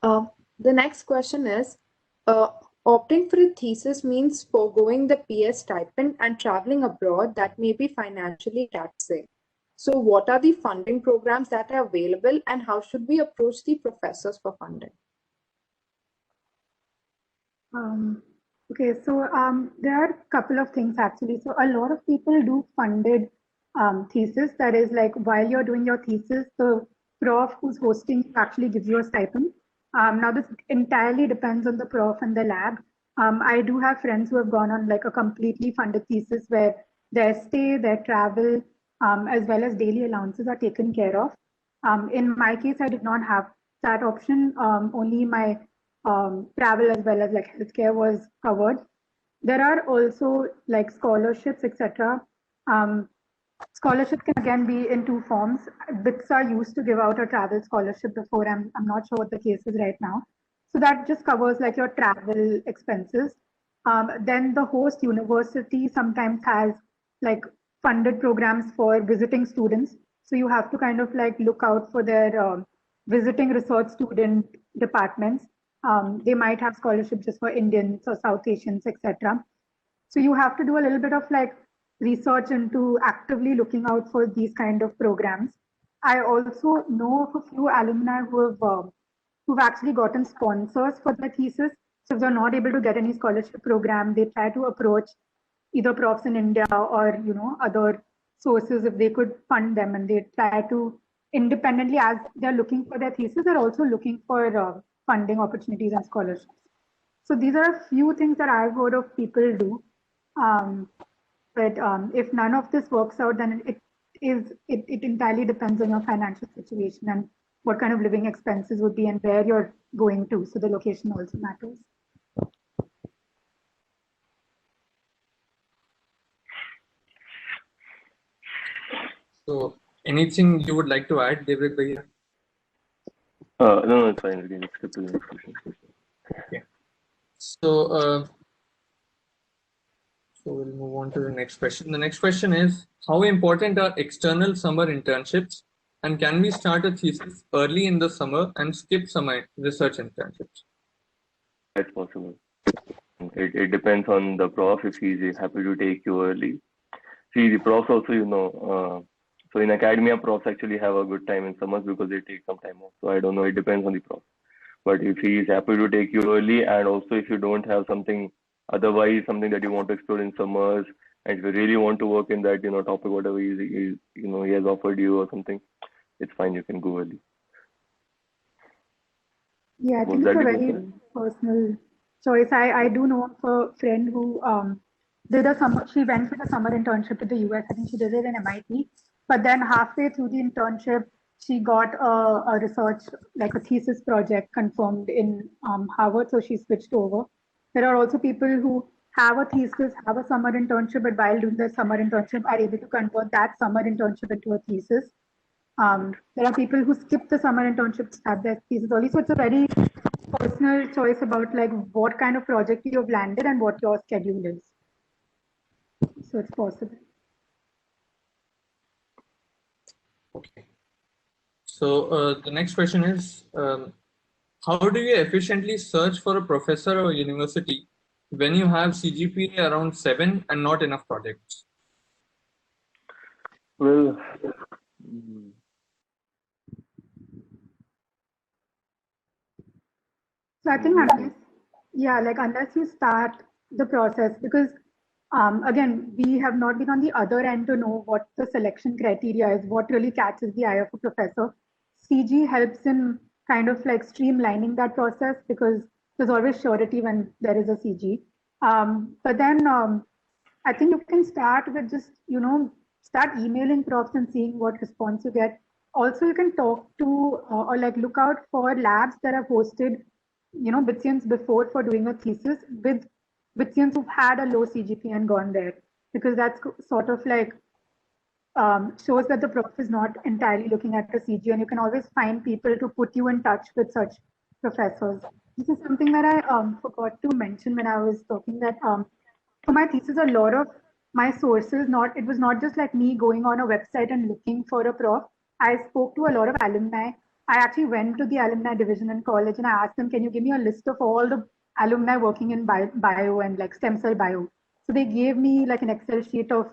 The next question is, opting for a thesis means foregoing the PS stipend and traveling abroad that may be financially taxing. So what are the funding programs that are available, and how should we approach the professors for funding? Okay, so there are a couple of things actually. So a lot of people do funded thesis. That is like while you're doing your thesis, the prof who's hosting actually gives you a stipend. Now this entirely depends on the prof and the lab. I do have friends who have gone on like a completely funded thesis where their stay, their travel, as well as daily allowances are taken care of. In my case, I did not have that option. Only my travel as well as like healthcare was covered. There are also like scholarships, etc. Scholarships can again be in two forms. BITS are used to give out a travel scholarship before. I'm not sure what the case is right now. So that just covers like your travel expenses. Then the host university sometimes has like funded programs for visiting students. So you have to kind of like look out for their visiting research student departments. They might have scholarships just for Indians or South Asians, etc. So you have to do a little bit of like research into actively looking out for these kind of programs. I also know of a few alumni who've actually gotten sponsors for their thesis. So if they're not able to get any scholarship program, they try to approach either profs in India or other sources if they could fund them, and they try to independently, as they're looking for their thesis, they're also looking for funding opportunities and scholarships. So these are a few things that I've heard of people do. But if none of this works out, then it entirely depends on your financial situation and what kind of living expenses would be and where you're going to. So the location also matters. So anything you would like to add, Devrit Bhaiya? No, it's fine. We can skip to the next question. So we'll move on to the next question. The next question is, how important are external summer internships, and can we start a thesis early in the summer and skip summer research internships? That's possible. It depends on the prof if he's happy to take you early. See, the profs also, so in academia, profs actually have a good time in summers because they take some time off. So I don't know, it depends on the prof. But if he is happy to take you early, and also if you don't have something otherwise, something that you want to explore in summers, and if you really want to work in that, topic, whatever he has offered you or something, it's fine, you can go early. Yeah, I Was think that it's a the very question? personal choice. I do know of a friend who she went for the summer internship in the US. I think she did it in MIT. But then halfway through the internship, she got a research, like a thesis project confirmed in Harvard. So she switched over. There are also people who have a thesis, have a summer internship, but while doing the summer internship are able to convert that summer internship into a thesis. There are people who skip the summer internships, have their thesis early. So it's a very personal choice about like what kind of project you've landed and what your schedule is. So it's possible. Okay. So the next question is, how do you efficiently search for a professor or university when you have CGPA around 7 and not enough projects? Well, So I think unless you start the process, because again, we have not been on the other end to know what the selection criteria is, what really catches the eye of a professor. CG helps in kind of like streamlining that process because there's always surety when there is a CG. But then I think you can start with just, start emailing profs and seeing what response you get. Also, you can talk to or like look out for labs that have hosted, BITSians before for doing a thesis with BITSians who've had a low CGPA and gone there, because that's sort of like shows that the prof is not entirely looking at the CG, and you can always find people to put you in touch with such professors. This is something that I forgot to mention when I was talking that for my thesis, a lot of my sources, it was not just like me going on a website and looking for a prof. I spoke to a lot of alumni. I actually went to the alumni division in college and I asked them, can you give me a list of all the alumni working in bio and like stem cell bio? So they gave me like an Excel sheet of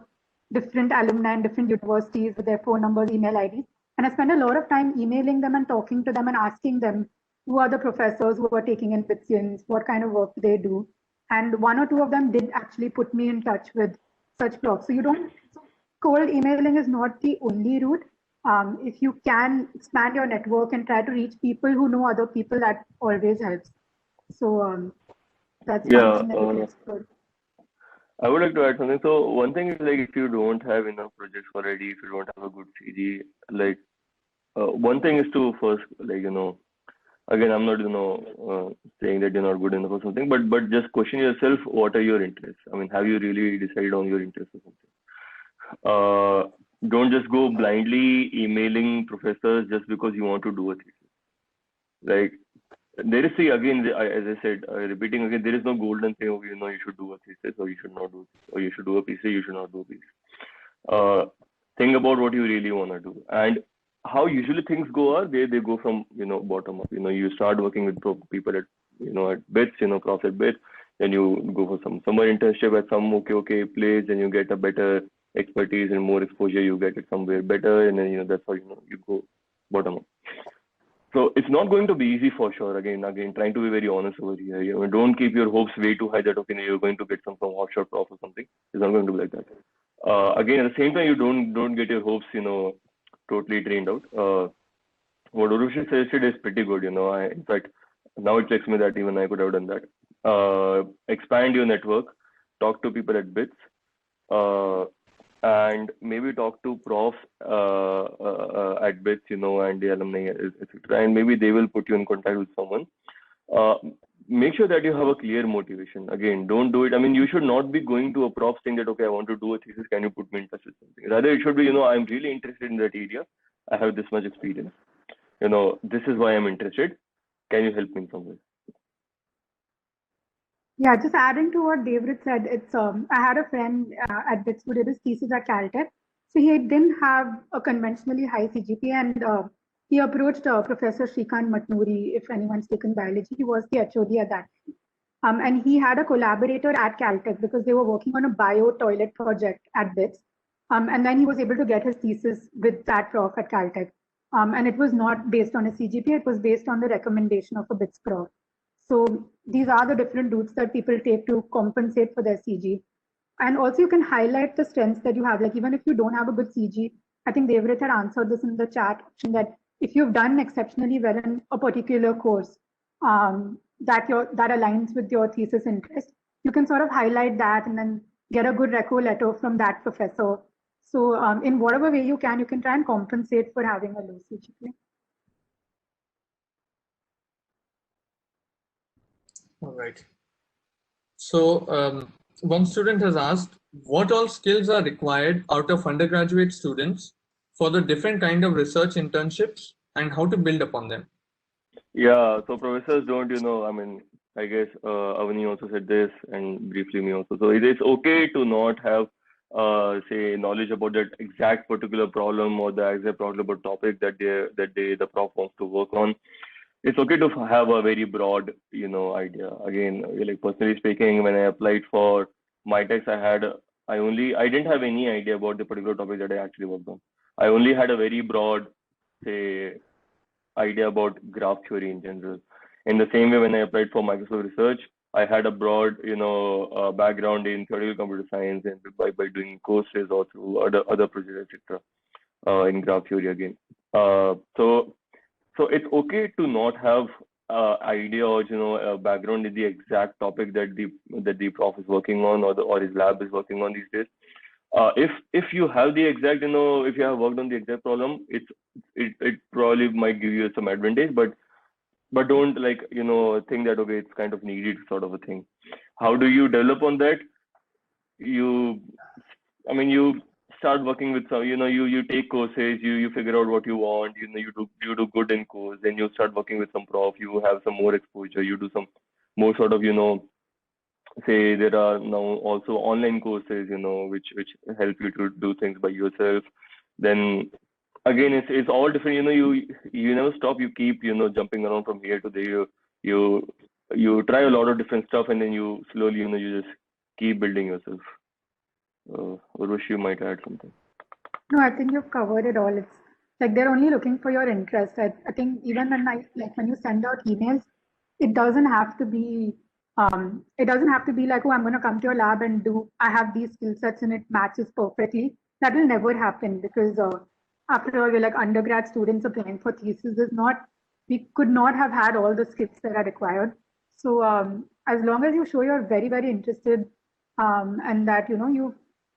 different alumni in different universities with their phone numbers, email IDs. And I spent a lot of time emailing them and talking to them and asking them who are the professors who are taking in BITSians, what kind of work they do. And one or two of them did actually put me in touch with such profs. So cold emailing is not the only route. If you can expand your network and try to reach people who know other people, that always helps. So that's one thing that you can explore. I would like to add something. So one thing is like if you don't have enough projects already, if you don't have a good CG, like one thing is to first again I'm not saying that you're not good enough or something, but just question yourself, what are your interests? I mean, have you really decided on your interests or something? Don't just go blindly emailing professors just because you want to do a thesis. Like there is, again, as I said, repeating again, there is no golden thing of, you should do a thesis or you should not do, or you should do a thesis, you should not do a thesis. Think about what you really want to do. And how usually things go are, they go from, bottom up. You start working with people at, at BITS, profs at BITS, then you go for some summer internship at some okay place, and you get a better expertise and more exposure, you get it somewhere better, and then, that's how, you go bottom up. So it's not going to be easy for sure. Again, trying to be very honest over here. Don't keep your hopes way too high that okay, you're going to get some offshore prof or something. It's not going to be like that. Again, at the same time, you don't get your hopes, totally drained out. What Urushi suggested is pretty good. In fact, now it clicks me that even I could have done that. Expand your network, talk to people at BITS, and maybe talk to profs at BITS, and the alumni, etc. And maybe they will put you in contact with someone. make sure that you have a clear motivation. Again, don't do it. I mean, you should not be going to a prof saying that, okay, I want to do a thesis. Can you put me in touch with something? Rather, it should be, I'm really interested in that area. I have this much experience. This is why I'm interested. Can you help me in some way? Yeah, just adding to what David said, it's I had a friend at BITS who did his thesis at Caltech. So he didn't have a conventionally high CGPA, and he approached Professor Shrikant Matnuri, if anyone's taken biology. He was the HOD at that time. And he had a collaborator at Caltech because they were working on a bio toilet project at BITS. And then he was able to get his thesis with that prof at Caltech. And it was not based on a CGPA, it was based on the recommendation of a BITS prof. So these are the different routes that people take to compensate for their CG. And also you can highlight the strengths that you have. Like even if you don't have a good CG, I think Devrit had answered this in the chat option that if you've done exceptionally well in a particular course that aligns with your thesis interest, you can sort of highlight that and then get a good reco letter from that professor. So in whatever way you can try and compensate for having a low CGPA. All right. So one student has asked, what all skills are required out of undergraduate students for the different kind of research internships and how to build upon them? Yeah, so professors don't, I mean, I guess Avani also said this and briefly me also. So it is okay to not have, say, knowledge about that exact particular problem or the exact problem or topic that the prof wants to work on. It's okay to have a very broad, idea. Again, like personally speaking, when I applied for MITEX, I didn't have any idea about the particular topic that I actually worked on. I only had a very broad, say, idea about graph theory in general. In the same way, when I applied for Microsoft Research, I had a broad, background in theoretical computer science and by doing courses or through other projects, etc. In graph theory again. So it's okay to not have idea or a background in the exact topic that the prof is working on or his lab is working on these days. If you have the exact, if you have worked on the exact problem, it probably might give you some advantage, but don't think that okay, it's kind of needed sort of a thing. How do you develop on that? You start working with some, you take courses, you figure out what you want, you do good in course, then you start working with some prof, you have some more exposure, you do some more sort of, say there are now also online courses, which help you to do things by yourself. Then again, it's all different, you never stop, you keep, jumping around from here to there, you try a lot of different stuff, and then you slowly, you just keep building yourself. Urvashi, you might add something. No, I think you've covered it all. It's like they're only looking for your interest. I think even when you send out emails, it doesn't have to be like, oh, I'm going to come to your lab and I have these skill sets and it matches perfectly. That will never happen because after all, we're like undergrad students applying for thesis. We could not have had all the skills that are required. So as long as you show you're very, very interested and that,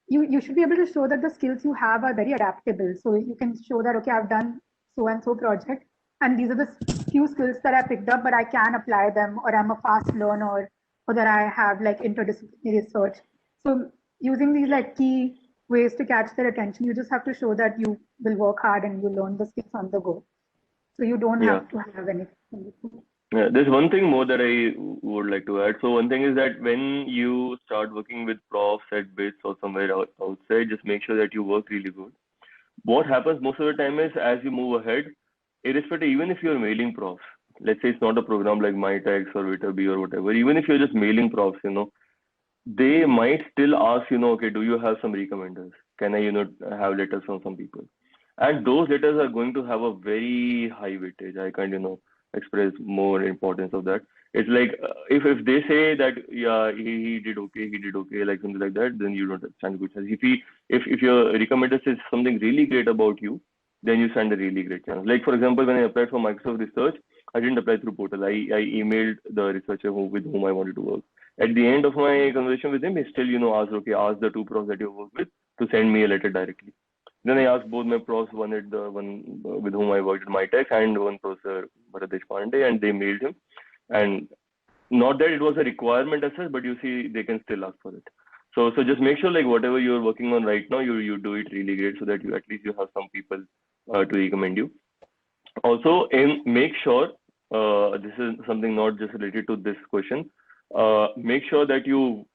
you should be able to show that the skills you have are very adaptable. So you can show that, okay, I've done so-and-so project, and these are the few skills that I picked up, but I can apply them, or I'm a fast learner, or that I have like interdisciplinary research. So using these like key ways to catch their attention, you just have to show that you will work hard and you learn the skills on the go. So you don't have to have anything. Yeah, there's one thing more that I would like to add. So one thing is that when you start working with profs at BITS or somewhere outside, just make sure that you work really good. What happens most of the time is as you move ahead, irrespective, even if you're mailing profs, let's say it's not a program like MITEX or Viterbi or whatever, even if you're just mailing profs, they might still ask, okay, do you have some recommenders? Can I, have letters from some people? And those letters are going to have a very high weightage. I can't, express more importance of that. It's like if they say that he did okay, like something like that, then you don't stand a good chance. If your recommender says something really great about you, then you stand a really great chance. Like for example, when I applied for Microsoft Research, I didn't apply through portal. I emailed the researcher with whom I wanted to work. At the end of my conversation with him, he still asked the two profs that you work with to send me a letter directly. Then I asked both my profs, one with whom I worked at MITEX and one professor, Bharat Deshpande, and they mailed him. And not that it was a requirement as such, but you see, they can still ask for it. So just make sure like whatever you're working on right now, you do it really great so that you at least you have some people to recommend you. Also, make sure this is something not just related to this question. Make sure that you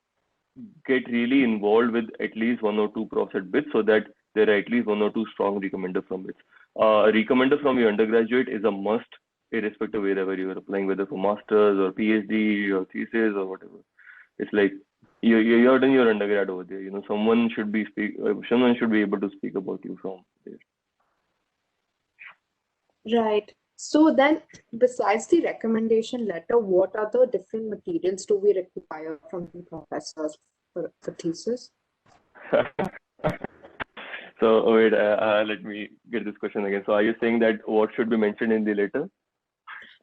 get really involved with at least one or two profs at BITS so that there are at least one or two strong recommender from BITS. A recommender from your undergraduate is a must, irrespective of wherever you are applying, whether for masters or PhD or thesis or whatever. It's like you're done your undergrad over there. You know, someone should be able to speak about you from there. Right. So then, besides the recommendation letter, what other different materials do we require from the professors for thesis? So wait, let me get this question again. So are you saying that what should be mentioned in the letter?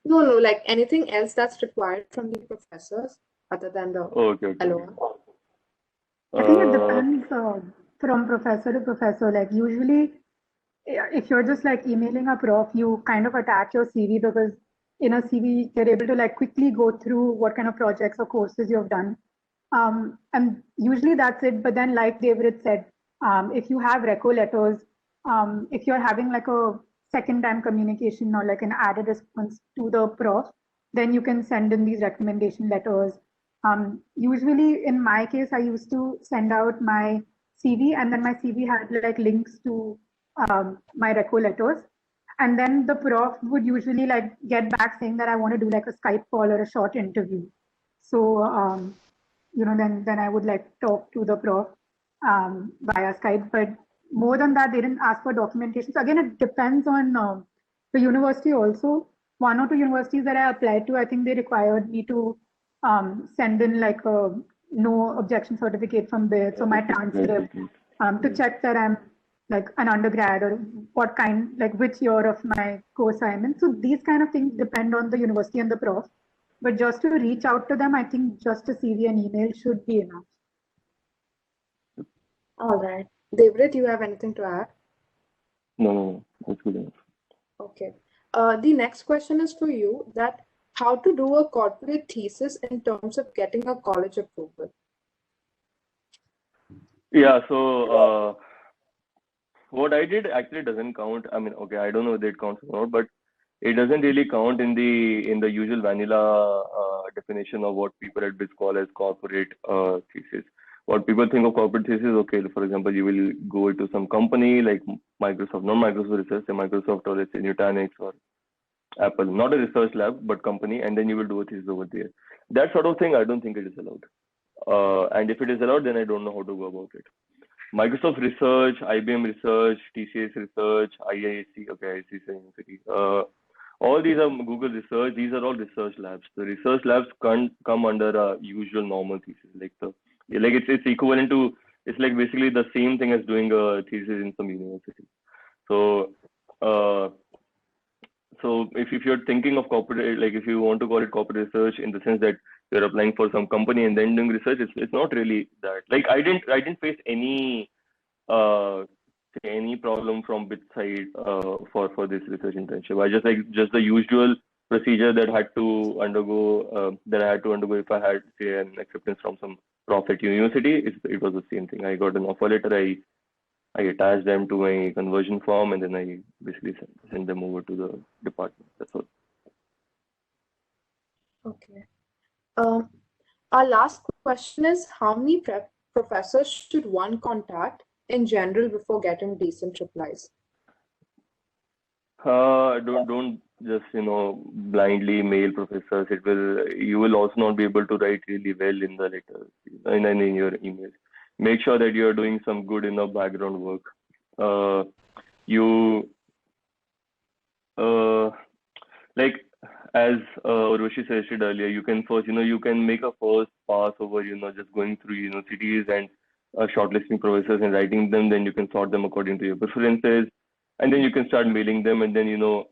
No, like anything else that's required from the professors other than the Okay. LOR? I think it depends from professor to professor. Like usually, if you're just like emailing a prof, you kind of attach your CV because in a CV you're able to like quickly go through what kind of projects or courses you've done. And usually that's it. But then, like David said, if you have reco letters, if you're having like a second time communication or like an added response to the prof, then you can send in these recommendation letters. Usually in my case, I used to send out my CV and then my CV had like links to my reco letters. And then the prof would usually like get back saying that I want to do like a Skype call or a short interview. So, then I would like talk to the prof via Skype. But more than that, they didn't ask for documentation. So again, it depends on the university also. One or two universities that I applied to, I think they required me to send in like a no objection certificate from there. So my transcript to check that I'm like an undergrad or what kind, like which year of my course I'm in. So these kind of things depend on the university and the prof. But just to reach out to them, I think just a CV and email should be enough. All right. David, do you have anything to add? No, that's good enough. Okay. The next question is for you, that how to do a corporate thesis in terms of getting a college approval. Yeah, so what I did actually doesn't count. I mean, okay, I don't know whether it counts or not, but it doesn't really count in the usual vanilla definition of what people at BITS call as corporate thesis. What people think of corporate thesis, okay, for example, you will go to some company like Microsoft, not Microsoft Research, say Microsoft or let's say Nutanix or Apple, not a research lab, but company, and then you will do a thesis over there. That sort of thing, I don't think it is allowed. And if it is allowed, then I don't know how to go about it. Microsoft Research, IBM Research, TCS Research, IISc, okay, IISc University. All these are Google Research. These are all research labs. The research labs can't come under a usual normal thesis. It's equivalent to, it's like basically the same thing as doing a thesis in some university. So if you're thinking of corporate, like if you want to call it corporate research in the sense that you're applying for some company and then doing research, it's not really that. Like I didn't face any problem from BITS side for this research internship. I just the usual procedure that I had to undergo if I had say an acceptance from some prof at university. It was the same thing. I got an offer letter. I attached them to my conversion form and then I basically send them over to the department. That's all. Okay. Our last question is, how many professors should one contact in general before getting decent replies? Don't just blindly mail professors. You will also not be able to write really well in the letters in your emails. Make sure that you are doing some good enough background work. Like as Urvashi suggested earlier, you can first, you can make a first pass over, just going through universities and shortlisting professors and writing them. Then you can sort them according to your preferences, and then you can start mailing them. And then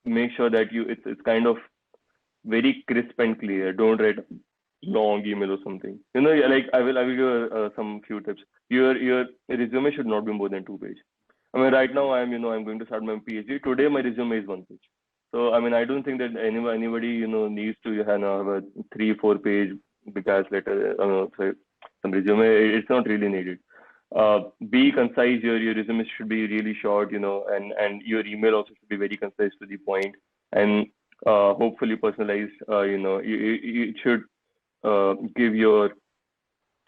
make sure that it's kind of very crisp and clear. Don't write long email or something. Like I will give you some few tips. Your resume should not be more than 2 pages. I mean, right now I'm going to start my PhD. Today my resume is 1 page. So I mean, I don't think that anybody needs to have a 3-4 page big ass letter, sorry, some resume. It's not really needed. Be concise. Your resume should be really short, and your email also should be very concise to the point, and hopefully personalized. It should give your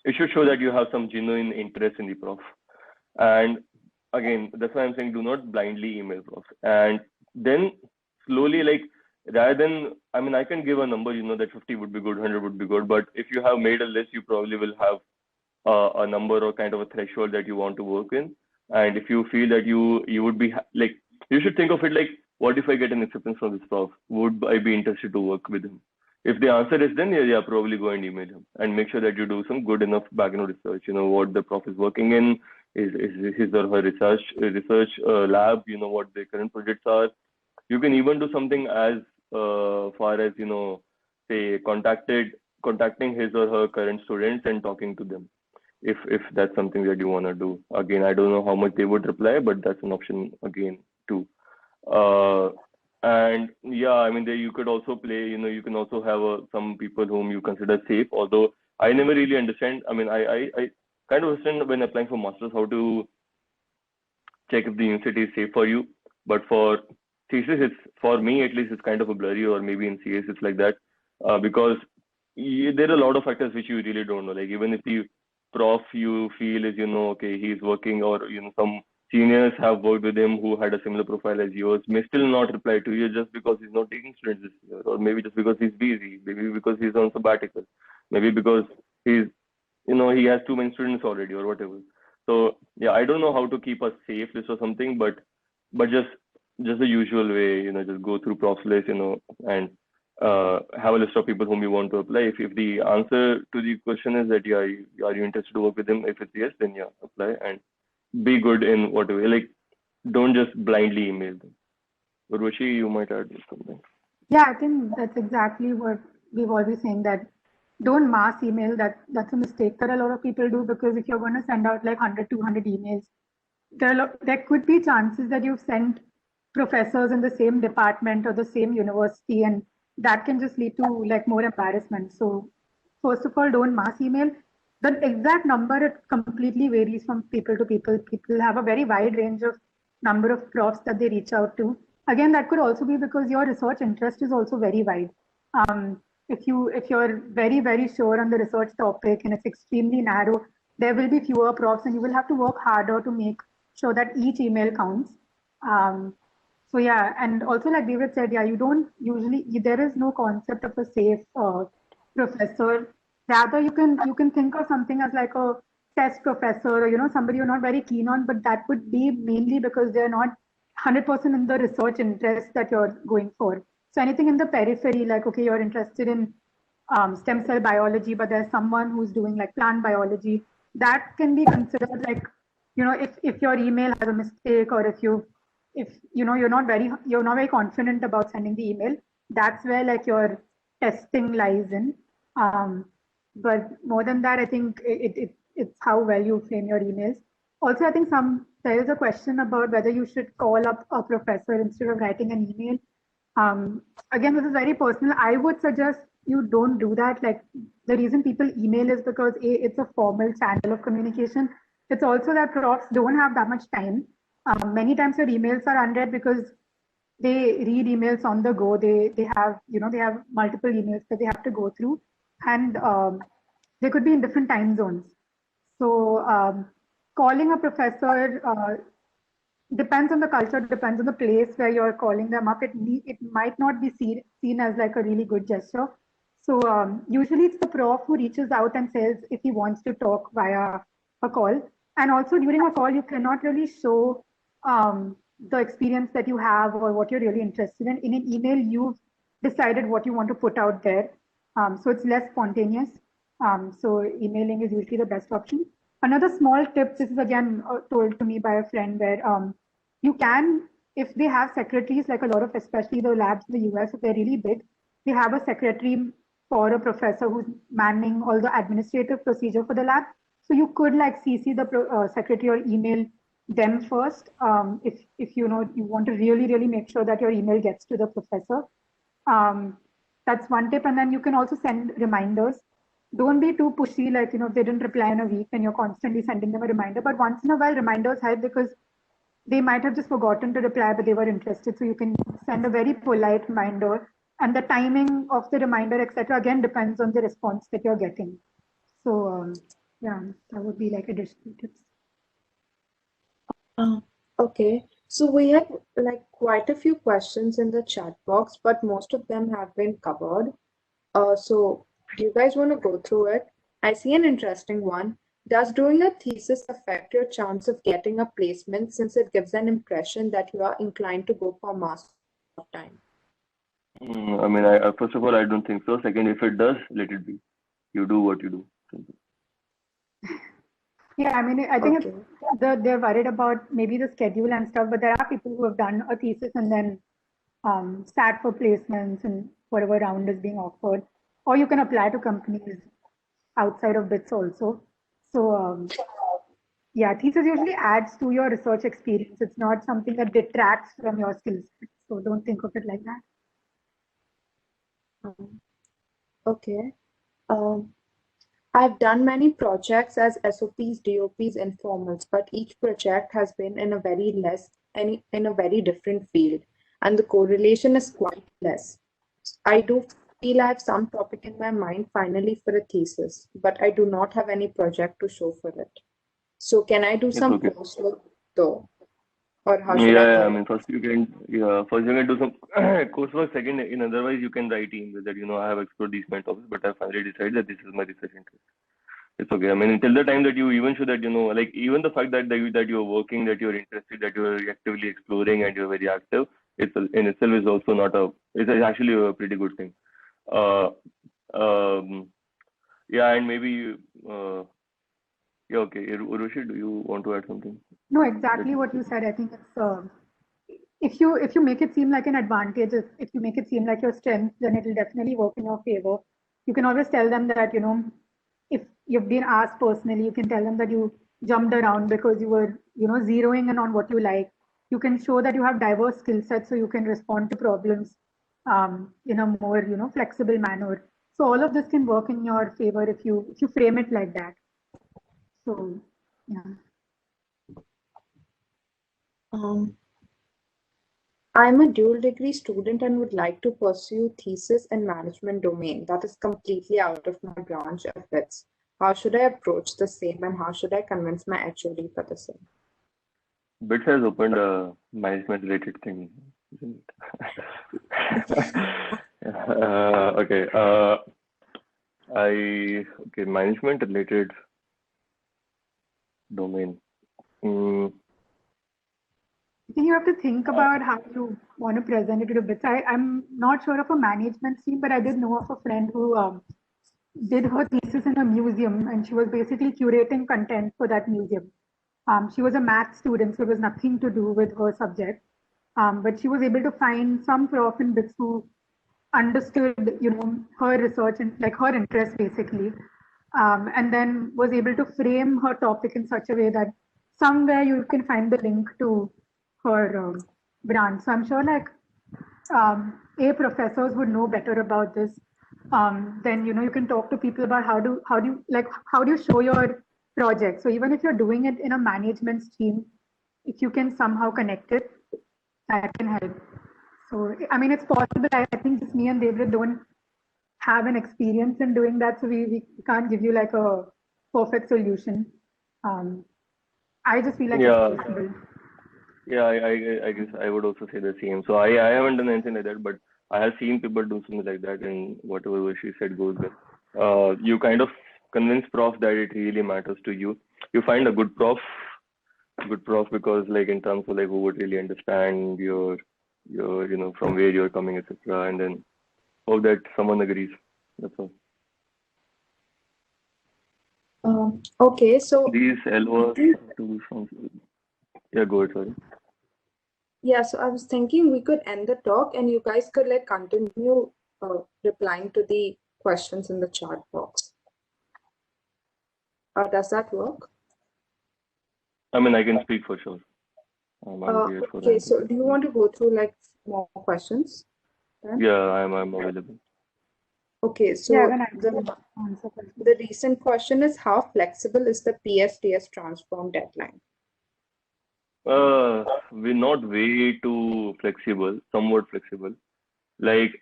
it should show that you have some genuine interest in the prof. And again, that's why I'm saying do not blindly email prof. And then slowly, like rather than, I mean, I can give a number, that 50 would be good, 100 would be good. But if you have made a list, you probably will have a number or kind of a threshold that you want to work in. And if you feel that you would be like, you should think of it like, what if I get an acceptance from this prof? Would I be interested to work with him? If the answer is then, yeah, probably go and email him and make sure that you do some good enough background research. What the prof is working in, is his or her research lab. What the current projects are. You can even do something as far as say contacting his or her current students and talking to them, if that's something that you want to do. Again, I don't know how much they would reply, but that's an option again too. And yeah, I mean, you could also play, you can also have some people whom you consider safe, although I never really understand. I mean, I kind of understand when applying for masters how to check if the university is safe for you, but for thesis, for me at least, it's kind of a blurry, or maybe in CS it's like that, because there are a lot of factors which you really don't know. Like even if the prof you feel is, okay, he's working, or some seniors have worked with him who had a similar profile as yours, may still not reply to you just because he's not taking students this year, or maybe just because he's busy, maybe because he's on sabbatical, maybe because he's, he has too many students already, or whatever. So yeah, I don't know how to keep a safe list or something, but just the usual way, just go through profs list, and have a list of people whom you want to apply. If the answer to the question is that yeah, are you interested to work with them? If it's yes, then yeah, apply and be good in whatever. Like, don't just blindly email them. But Urvashi, you might add something. Yeah, I think that's exactly what we've always saying, that don't mass email. That's a mistake that a lot of people do, because if you're going to send out like 100, 200 emails, there could be chances that you've sent professors in the same department or the same university, and that can just lead to like more embarrassment. So first of all, don't mass email. The exact number, it completely varies from people to people. People have a very wide range of number of profs that they reach out to. Again, that could also be because your research interest is also very wide. If you're very, very sure on the research topic and it's extremely narrow, there will be fewer profs, and you will have to work harder to make sure that each email counts. So yeah, and also like David said, yeah, you don't usually, there is no concept of a safe professor. Rather, you can think of something as like a test professor, or somebody you're not very keen on, but that would be mainly because they're not 100% in the research interest that you're going for. So anything in the periphery, like, okay, you're interested in stem cell biology, but there's someone who's doing like plant biology, that can be considered like, if your email has a mistake, or if you're not very confident about sending the email, that's where like your testing lies in. But more than that, I think it's how well you frame your emails. Also, I think there is a question about whether you should call up a professor instead of writing an email. Again, this is very personal. I would suggest you don't do that. Like, the reason people email is because it's a formal channel of communication. It's also that profs don't have that much time. Many times your emails are unread because they read emails on the go. They have multiple emails that they have to go through, and they could be in different time zones. So calling a professor depends on the culture, depends on the place where you're calling them up. It might not be seen as like a really good gesture. So usually it's the prof who reaches out and says if he wants to talk via a call. And also during a call, you cannot really show the experience that you have or what you're really interested in. In an email, you've decided what you want to put out there. So it's less spontaneous. So emailing is usually the best option. Another small tip, this is again told to me by a friend, where you can, if they have secretaries, like a lot of, especially the labs in the US, if they're really big, they have a secretary for a professor who's manning all the administrative procedure for the lab. So you could like CC the secretary or email them first. If you know you want to really make sure that your email gets to the professor. That's one tip. And then you can also send reminders. Don't be too pushy, like, if they didn't reply in a week and you're constantly sending them a reminder. But once in a while, reminders help because they might have just forgotten to reply, but they were interested. So you can send a very polite reminder. And the timing of the reminder, etc., again, depends on the response that you're getting. So, yeah, that would be like additional tips. Okay, so we have like quite a few questions in the chat box, but most of them have been covered. So do you guys want to go through it? I see an interesting one. Does doing a thesis affect your chance of getting a placement since it gives an impression that you are inclined to go for master of time? I mean, I first of all, I don't think so. Second, if it does, let it be. You do what you do. Simple. Yeah, I mean, I think Okay. they're worried about maybe the schedule and stuff, but there are people who have done a thesis and then sat for placements and whatever round is being offered. Or you can apply to companies outside of BITS also. So, yeah, thesis usually adds to your research experience. It's not something that detracts from your skill set. So don't think of it like that. Okay. I've done many projects as SOPs, DOPs, informals, but each project has been in a very different field, and the correlation is quite less. I do feel I have some topic in my mind finally for a thesis, but I do not have any project to show for it. So can I do It's some okay. coursework though? Or how should Yeah, I I mean, first you can do some coursework. Second, in otherwise you can write email that I have explored these many topics, but I finally decided that this is my research interest. It's okay. I mean, until the time that you even show that like even the fact that you're working, that you're interested, that you're actively exploring, and you're very active, it's in itself is also not it's actually a pretty good thing. Uh, um, yeah, and maybe yeah, okay. Urushi, do you want to add something? No, exactly what you said. I think it's if you make it seem like an advantage, if you make it seem like your strength, then it will definitely work in your favor. You can always tell them that, if you've been asked personally, you can tell them that you jumped around because you were, zeroing in on what you like. You can show that you have diverse skill sets so you can respond to problems in a more, flexible manner. So all of this can work in your favor if you frame it like that. So, yeah. I'm a dual degree student and would like to pursue thesis in management domain that is completely out of my branch of BITS. How should I approach the same and how should I convince my HOD for the same? BITS has opened a management related thing, isn't it? Okay. Management related domain. I think you have to think about how you want to present it to the BITS. I'm not sure of a management team, but I did know of a friend who did her thesis in a museum, and she was basically curating content for that museum. She was a math student, so it was nothing to do with her subject. But she was able to find some prof in BITS who understood, her research and like her interest basically, and then was able to frame her topic in such a way that somewhere you can find the link to her branch. So I'm sure professors would know better about this. Then you can talk to people about how do you show your project. So even if you're doing it in a management stream, if you can somehow connect it, that can help. So I mean, it's possible. I think just me and David don't have an experience in doing that, so we can't give you like a perfect solution. I just feel like Yeah, it's possible. yeah. I guess I would also say the same. So I haven't done anything like that, but I have seen people do something like that, and whatever she said goes well. You kind of convince prof that it really matters to you. You find a good prof because like in terms of like who would really understand your from where you're coming, etc. And then hope that someone agrees. That's all. Okay, so These LOs to from yeah, go ahead, sorry. yeah, so I was thinking we could end the talk and you guys could like continue replying to the questions in the chat box. Does that work? I mean, I can speak for sure. I'm here for Okay, that. so do you want to go through like more questions? Then? Yeah, I'm available. Okay, so Yeah, even I the, can answer questions. the recent question is how flexible is the PSTS transform deadline? We're not way too flexible, somewhat flexible. Like,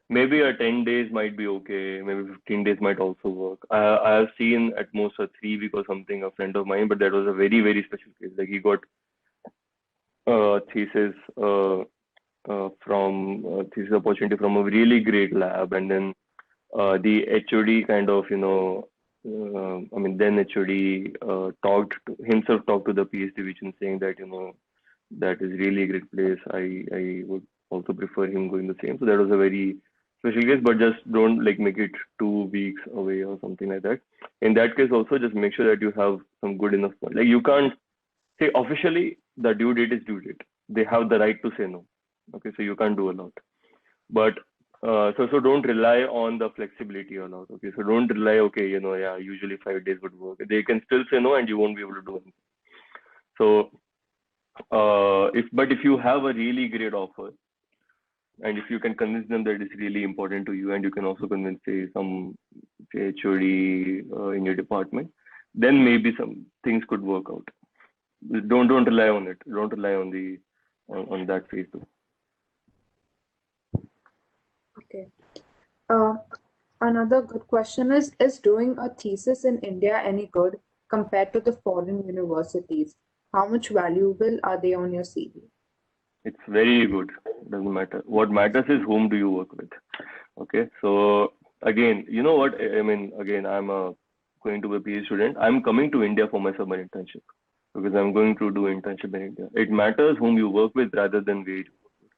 maybe a 10 days might be okay, maybe 15 days might also work. I have seen at most a 3 week or something, a friend of mine, but that was a very, very special case. Like, he got thesis from thesis opportunity from a really great lab, and then the HOD kind of, I mean, then HOD himself talked to the PhD division saying that, that is really a great place. I would also prefer him going the same. So that was a very special case, but just don't like make it 2 weeks away or something like that. In that case, also just make sure that you have some good enough point. Like you can't say officially the due date is due date. They have the right to say no. Okay, so you can't do a lot. But so don't rely on the flexibility a lot. Okay, so don't rely. Okay, yeah, usually 5 days would work. They can still say no, and you won't be able to do anything. So if you have a really great offer, and if you can convince them that it's really important to you, and you can also convince some HOD in your department, then maybe some things could work out. Don't rely on it. Don't rely on that phase too. Okay. Another good question is doing a thesis in India any good compared to the foreign universities? How much valuable are they on your CV? It's very good. Doesn't matter. What matters is whom do you work with. Okay. So again, you know what? I mean, again, I'm going to be a PhD student. I'm coming to India for my summer internship because I'm going to do internship in India. It matters whom you work with rather than where you work with.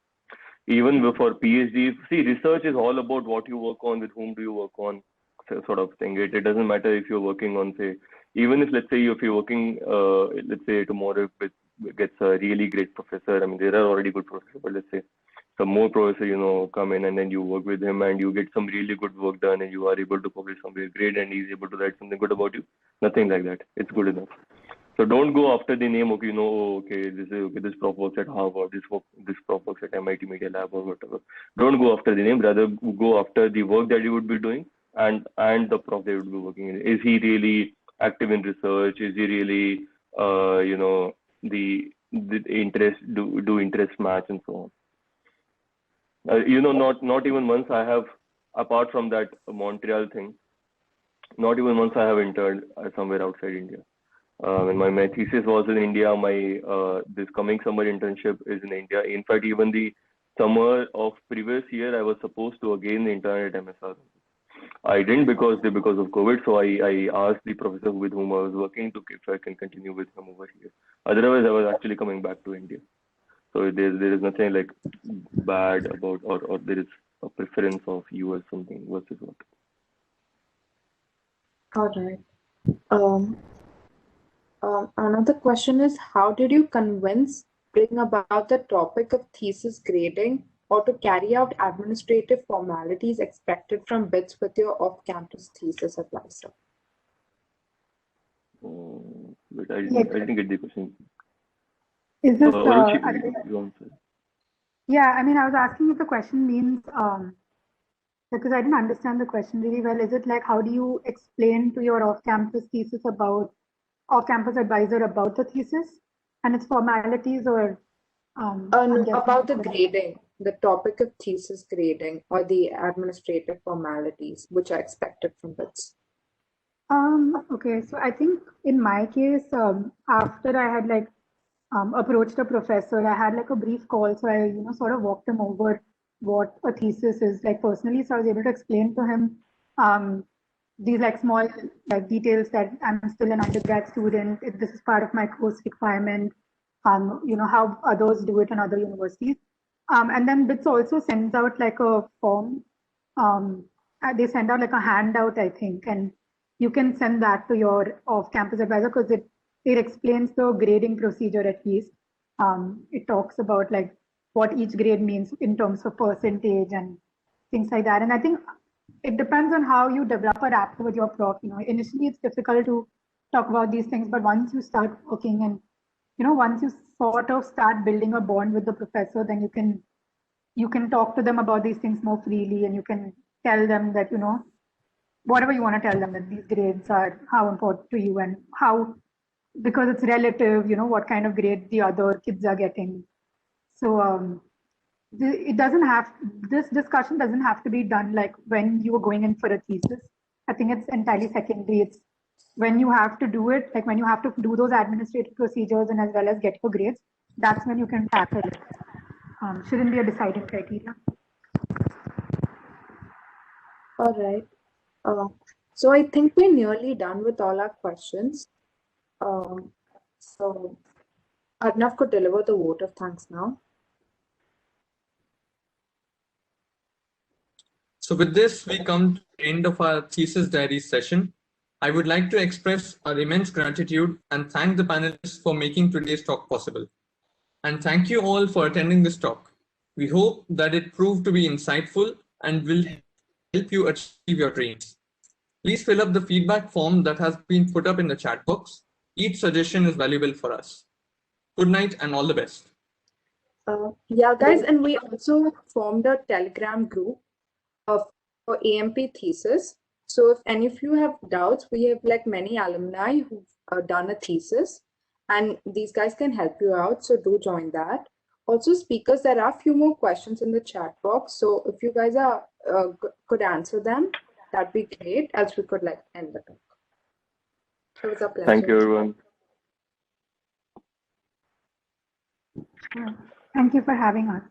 Even before PhD, see, research is all about what you work on, with whom do you work on, sort of thing. It doesn't matter if you're working on, say, even if let's say if you're working, let's say tomorrow gets a really great professor. I mean, there are already good professors, but let's say some more professor, come in and then you work with him and you get some really good work done and you are able to publish somewhere great and he's able to write something good about you. Nothing like that. It's good enough. So don't go after the name. Okay, this prof works at Harvard, this prof works at MIT Media Lab or whatever. Don't go after the name. Rather go after the work that you would be doing and the prof that you would be working in. Is he really active in research? Is he really, the interest do interest match and so on. Not even once I have, apart from that Montreal thing, not even once I have interned somewhere outside India. And my thesis was in India. My this coming summer internship is in India. In fact, even the summer of previous year, I was supposed to again intern at MSR. I didn't because of COVID. So I asked the professor with whom I was working to if I can continue with him over here. Otherwise, I was actually coming back to India. So there is nothing like bad about or there is a preference of you or something versus what. All right. Another question is how did you bring about the topic of thesis grading or to carry out administrative formalities expected from BITS with your off-campus thesis advisor? But I didn't get the question. Is this Yeah, I mean, I was asking if the question means because I didn't understand the question really well. Is it like how do you explain to your off-campus advisor about the thesis and its formalities, or no, about the grading, the topic of thesis grading or the administrative formalities which are expected from BITS? Okay, so I think in my case, after I had approached a professor, I had like a brief call, so I sort of walked him over what a thesis is like personally. So I was able to explain to him these like small like details that I'm still an undergrad student. If this is part of my course requirement, how others do it in other universities. And then BITS also sends out like a form. They send out like a handout, I think, and you can send that to your off-campus advisor because it explains the grading procedure at least. It talks about like what each grade means in terms of percentage and things like that. And I think it depends on how you develop a rapport with your prof. Initially it's difficult to talk about these things, but once you start working and, once you sort of start building a bond with the professor, then you can talk to them about these things more freely, and you can tell them that, whatever you want to tell them, that these grades are how important to you, and how, because it's relative, what kind of grades the other kids are getting. So this discussion doesn't have to be done like when you are going in for a thesis. I think it's entirely secondary. It's when you have to do it, like when you have to do those administrative procedures and as well as get your grades, that's when you can tackle it. Shouldn't be a deciding criteria. All right. So I think we're nearly done with all our questions. So Arnav could deliver the vote of thanks now. So with this, we come to the end of our thesis diary session. I would like to express our immense gratitude and thank the panelists for making today's talk possible. And thank you all for attending this talk. We hope that it proved to be insightful and will help you achieve your dreams. Please fill up the feedback form that has been put up in the chat box. Each suggestion is valuable for us. Good night and all the best. Yeah, guys, and we also formed a Telegram group for AMP thesis. So if any of you have doubts, we have like many alumni who've done a thesis, and these guys can help you out. So do join that. Also, speakers, there are a few more questions in the chat box. So if you guys are could answer them, that'd be great. Else we could like end the talk. It was a pleasure. Thank you, everyone. Thank you for having us.